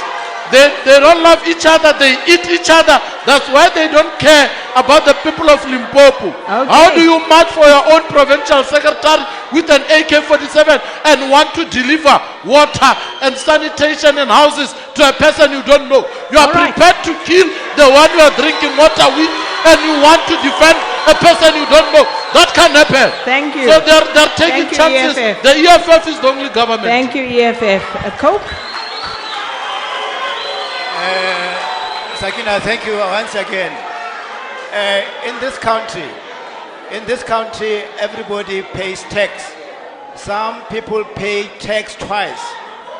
Speaker 3: They don't love each other. They eat each other. That's why they don't care about the people of Limpopo.
Speaker 2: Okay.
Speaker 3: How do you march for your own provincial secretary with an AK-47 and want to deliver water and sanitation and houses to a person you don't know? You are prepared to kill the one you are drinking water with, and you want to defend a person you don't know. That can happen.
Speaker 2: Thank you.
Speaker 3: So they're taking
Speaker 2: Thank you,
Speaker 3: chances.
Speaker 2: EFF.
Speaker 3: The EFF is the only government.
Speaker 2: Thank you, EFF. Cope?
Speaker 5: Sakina, thank you once again. In this country, everybody pays tax. Some people pay tax twice.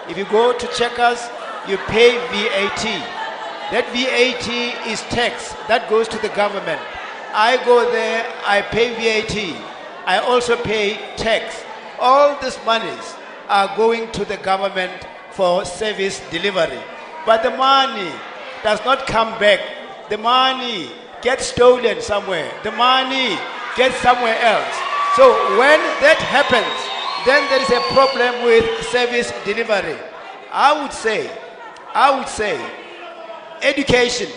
Speaker 5: If you go to Checkers, you pay VAT. That VAT is tax that goes to the government. I go there, I pay VAT. I also pay tax. All these monies are going to the government for service delivery. But the money does not come back. The money gets stolen somewhere. The money gets somewhere else. So when that happens, then there is a problem with service delivery. I would say, education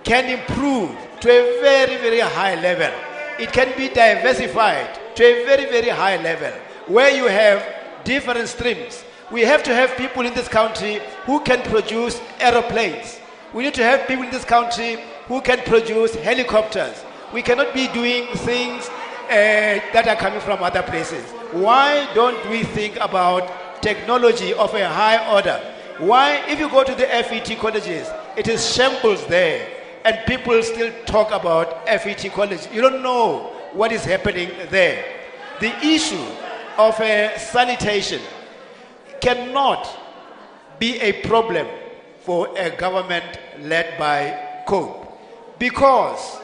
Speaker 5: can improve to a very, very high level. It can be diversified to a very, very high level where you have different streams. We have to have people in this country who can produce aeroplanes. We need to have people in this country who can produce helicopters. We cannot be doing things that are coming from other places. Why don't we think about technology of a high order? Why, if you go to the FET colleges, it is shambles there, and people still talk about FET college. You don't know what is happening there. The issue of sanitation cannot be a problem for a government led by COPE. Because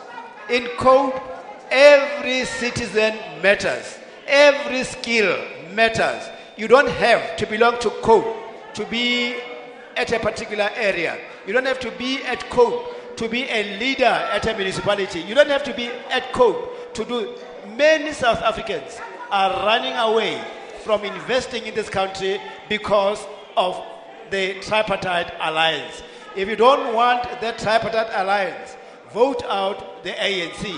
Speaker 5: in COPE, every citizen matters. Every skill matters. You don't have to belong to COPE to be at a particular area. You don't have to be at COPE to be a leader at a municipality. You don't have to be at COPE to do. Many South Africans are running away from investing in this country because of the tripartite alliance. If you don't want that tripartite alliance, vote out the ANC.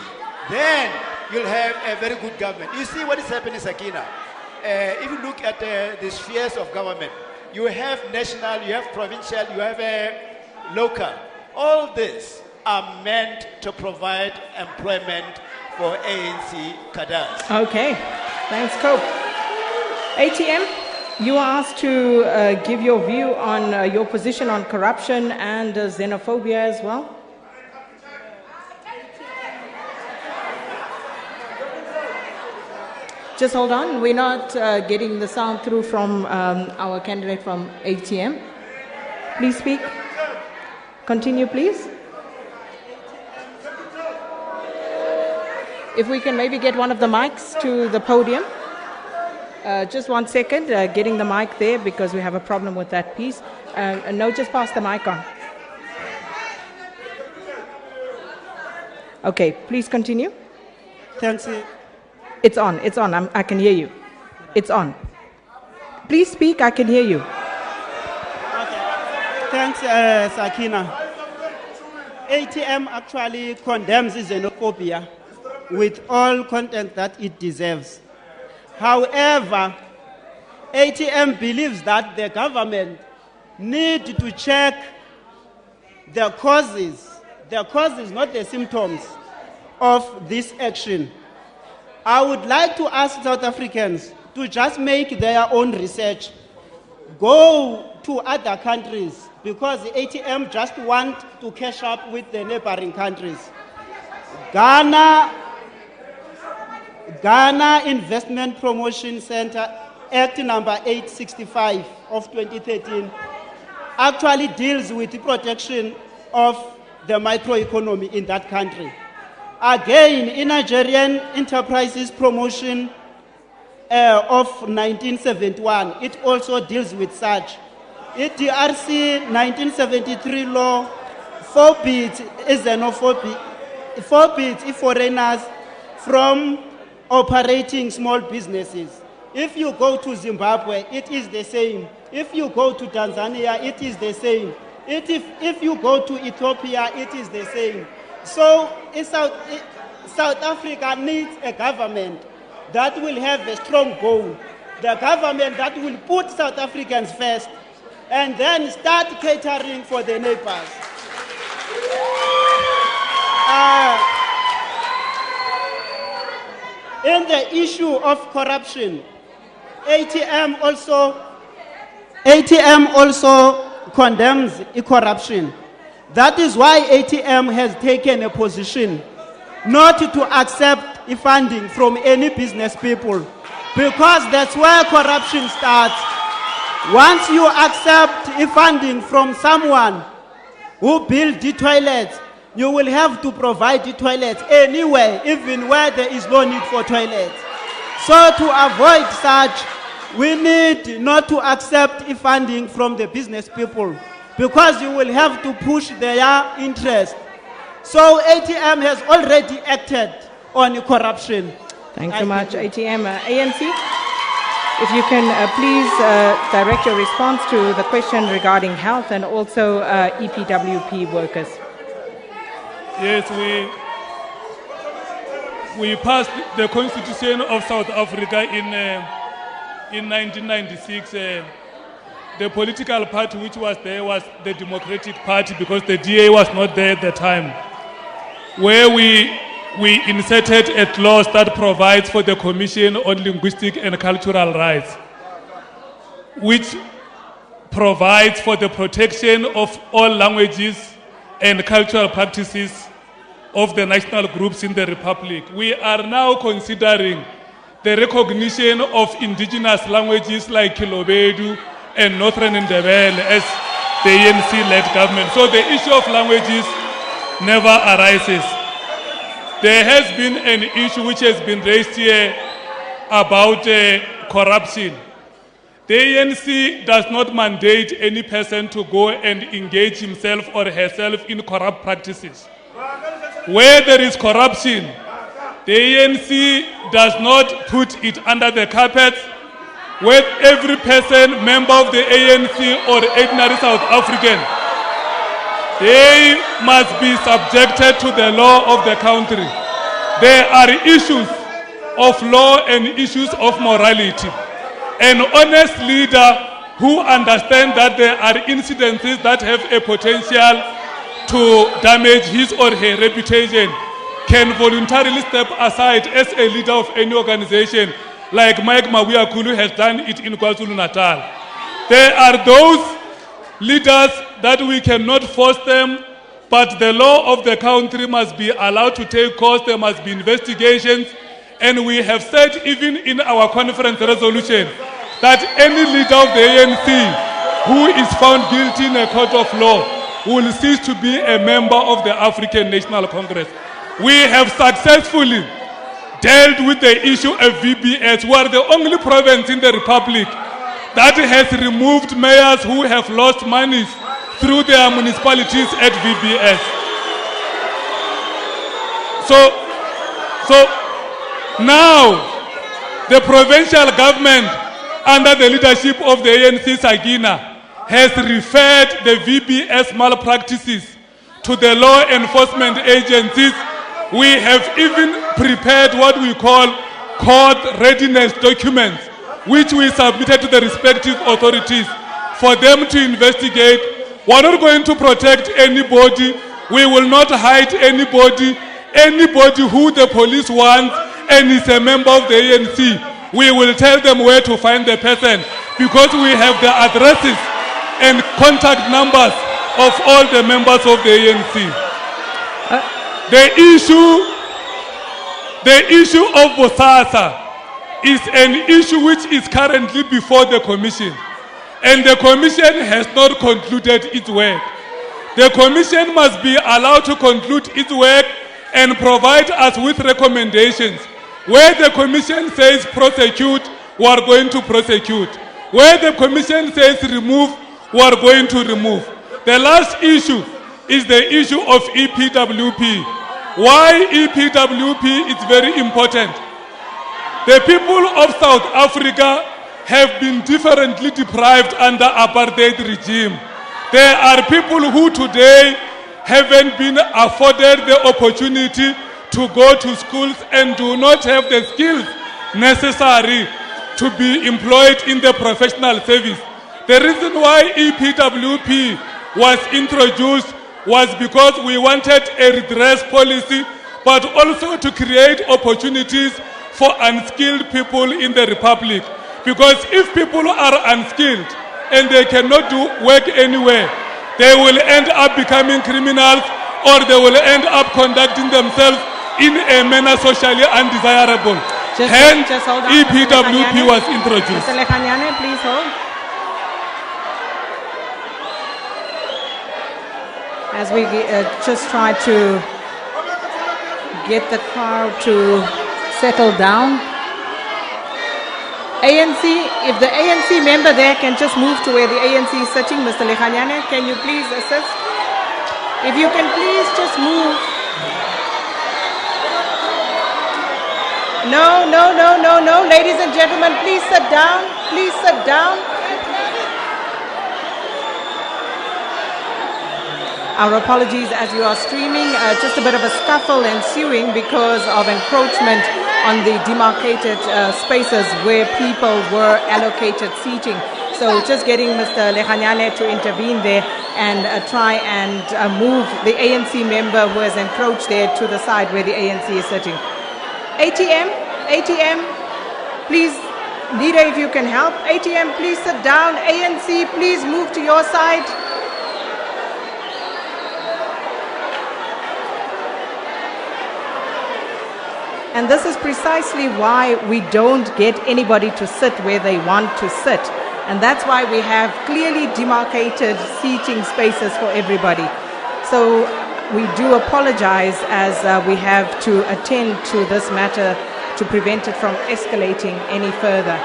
Speaker 5: Then you'll have a very good government. You see what is happening, Sakina? If you look at the spheres of government, you have national, you have provincial, you have local. All these are meant to provide employment for ANC cadres.
Speaker 2: Okay, thanks, Cope. ATM, you are asked to give your view on your position on corruption and xenophobia as well. Just hold on, we're not getting the sound through from our candidate from ATM. Please speak. Continue, please. If we can maybe get one of the mics to the podium. Just 1 second, getting the mic there because we have a problem with that piece. No, just pass the mic on. Okay, please continue.
Speaker 1: Thanks.
Speaker 2: It's on, I can hear you. It's on. Please speak, I can hear you.
Speaker 1: Thanks, Sakina. ATM actually condemns xenophobia with all content that it deserves. However, ATM believes that the government needs to check the causes, not the symptoms of this action. I would like to ask South Africans to just make their own research. Go to other countries because the ATM just want to catch up with the neighboring countries. Ghana Investment Promotion Center Act number 865 of 2013 actually deals with the protection of the microeconomy in that country. Again, in Nigerian Enterprises Promotion of 1971, it also deals with such. DRC 1973 law forbids xenophobia, forbids foreigners from operating small businesses. If you go to Zimbabwe, it is the same. If you go to Tanzania, it is the same. If you go to Ethiopia, it is the same. So South Africa needs a government that will have a strong goal, the government that will put South Africans first and then start catering for the neighbors. In the issue of corruption, ATM also condemns corruption. That is why ATM has taken a position not to accept funding from any business people, because that's where corruption starts. Once you accept funding from someone who builds the toilets, you will have to provide the toilets anywhere, even where there is no need for toilets. So to avoid such, we need not to accept funding from the business people, because you will have to push their interest. So ATM has already acted on corruption.
Speaker 2: Thank you much, ATM. ANC, if you can please direct your response to the question regarding health and also EPWP workers.
Speaker 4: Yes, we passed the Constitution of South Africa in 1996. The political party which was there was the Democratic Party, because the DA was not there at the time, where we inserted a clause that provides for the Commission on Linguistic and Cultural Rights, which provides for the protection of all languages and cultural practices of the national groups in the Republic. We are now considering the recognition of indigenous languages like Kilobedu and Northern Ndebele as the ANC-led government. So the issue of languages never arises. There has been an issue which has been raised here about corruption. The ANC does not mandate any person to go and engage himself or herself in corrupt practices. Where there is corruption, the ANC does not put it under the carpet, where every person, member of the ANC or ordinary South African, they must be subjected to the law of the country. There are issues of law and issues of morality. An honest leader who understands that there are incidences that have a potential to damage his or her reputation can voluntarily step aside as a leader of any organization, like Mike Mawuyakulu has done it in KwaZulu-Natal. There are those leaders that we cannot force them, but the law of the country must be allowed to take course. There must be investigations, and we have said even in our conference resolution that any leader of the ANC who is found guilty in a court of law will cease to be a member of the African National Congress. We have successfully dealt with the issue of VBS. We are the only province in the Republic that has removed mayors who have lost money through their municipalities at VBS. So now the provincial government, under the leadership of the ANC Sagina, has referred the VBS malpractices to the law enforcement agencies. We have even prepared what we call court readiness documents, which we submitted to the respective authorities for them to investigate. We're not going to protect anybody. We will not hide anybody. Anybody who the police wants and is a member of the ANC, we will tell them where to find the person, because we have the addresses and contact numbers of all the members of the ANC. The issue of Bosasa is an issue which is currently before the Commission, and the Commission has not concluded its work. The Commission must be allowed to conclude its work and provide us with recommendations. Where the Commission says prosecute, we are going to prosecute. Where the Commission says remove, we are going to remove. The last issue is the issue of EPWP. Why EPWP is very important. The people of South Africa have been differently deprived under apartheid regime. There are people who today haven't been afforded the opportunity to go to schools and do not have the skills necessary to be employed in the professional service. The reason why EPWP was introduced was because we wanted a redress policy, but also to create opportunities for unskilled people in the Republic. Because if people are unskilled and they cannot do work anywhere, they will end up becoming criminals, or they will end up conducting themselves in a manner socially undesirable. Hence,
Speaker 2: just hold on,
Speaker 4: EPWP was introduced.
Speaker 2: Mr. Lekanyane, please hold. As we just try to get the crowd to settle down. ANC, if the ANC member there can just move to where the ANC is sitting. Mr. Lekanyane, can you please assist? If you can please just move. No, no, no, no, no. Ladies and gentlemen, please sit down. Please sit down. Our apologies as you are streaming. Just a bit of a scuffle ensuing because of encroachment on the demarcated spaces where people were allocated seating. So just getting Mr. Lekanyane to intervene there and try and move the ANC member who has encroached there to the side where the ANC is sitting. ATM, please, leader, if you can help. ATM, please sit down. ANC, please move to your side. And this is precisely why we don't get anybody to sit where they want to sit. And that's why we have clearly demarcated seating spaces for everybody. So we do apologize as we have to attend to this matter to prevent it from escalating any further.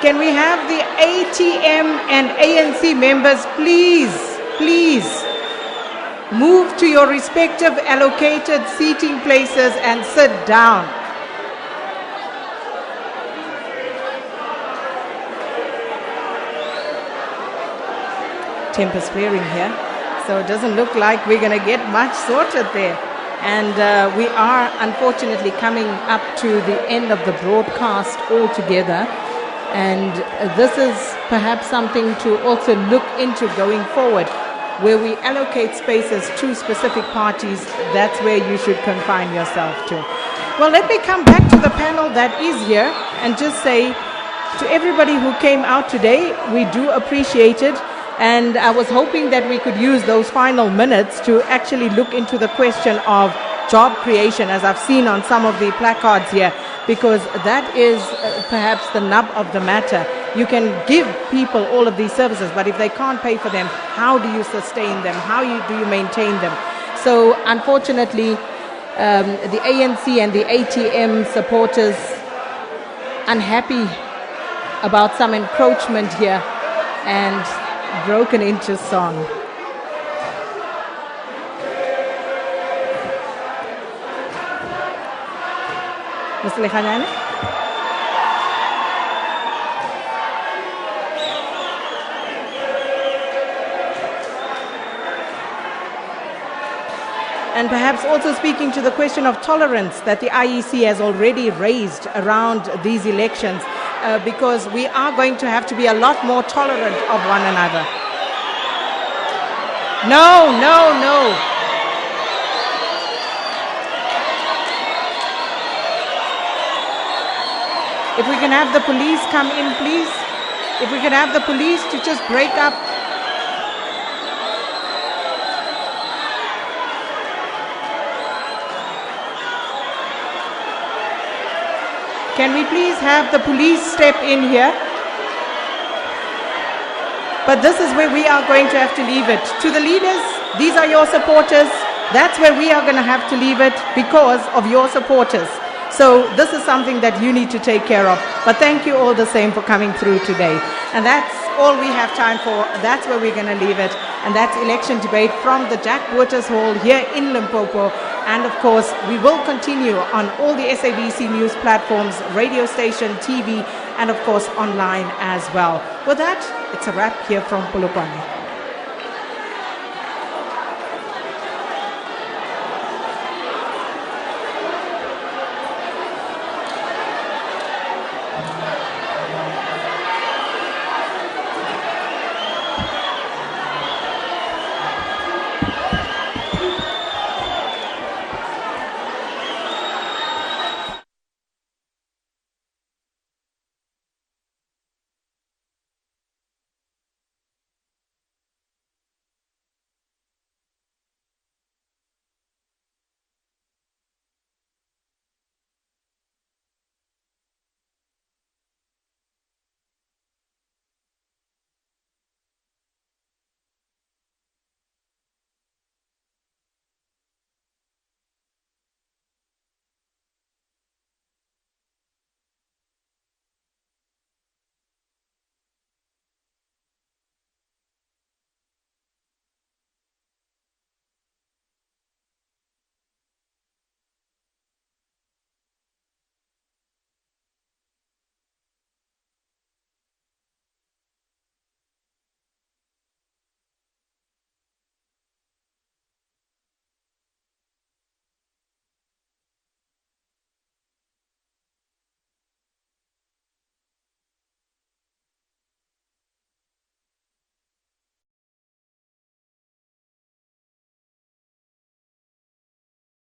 Speaker 2: Can we have the ATM and ANC members please move to your respective allocated seating places and sit down. Tempest flaring here, so it doesn't look like we're going to get much sorted there. And we are unfortunately coming up to the end of the broadcast altogether. And this is perhaps something to also look into going forward. Where we allocate spaces to specific parties, that's where you should confine yourself to. Well, let me come back to the panel that is here and just say to everybody who came out today, we do appreciate it. And I was hoping that we could use those final minutes to actually look into the question of job creation, as I've seen on some of the placards here, because that is perhaps the nub of the matter. You can give people all of these services, but if they can't pay for them, how do you sustain them? How do you maintain them? So unfortunately, the ANC and the ATM supporters unhappy about some encroachment here and broken into song. Mr. Lekanyane? And perhaps also speaking to the question of tolerance that the IEC has already raised around these elections, because we are going to have to be a lot more tolerant of one another. No, no, no. If we can have the police come in, please. If we can have the police to just break up. Can we please have the police step in here? But this is where we are going to have to leave it. To the leaders, these are your supporters. That's where we are going to have to leave it because of your supporters. So this is something that you need to take care of. But thank you all the same for coming through today. And that's all we have time for. That's where we're going to leave it. And that's election debate from the Jack Waters Hall here in Limpopo. And of course, we will continue on all the SABC news platforms, radio station, TV, and of course online as well. With that, it's a wrap here from Polokwane.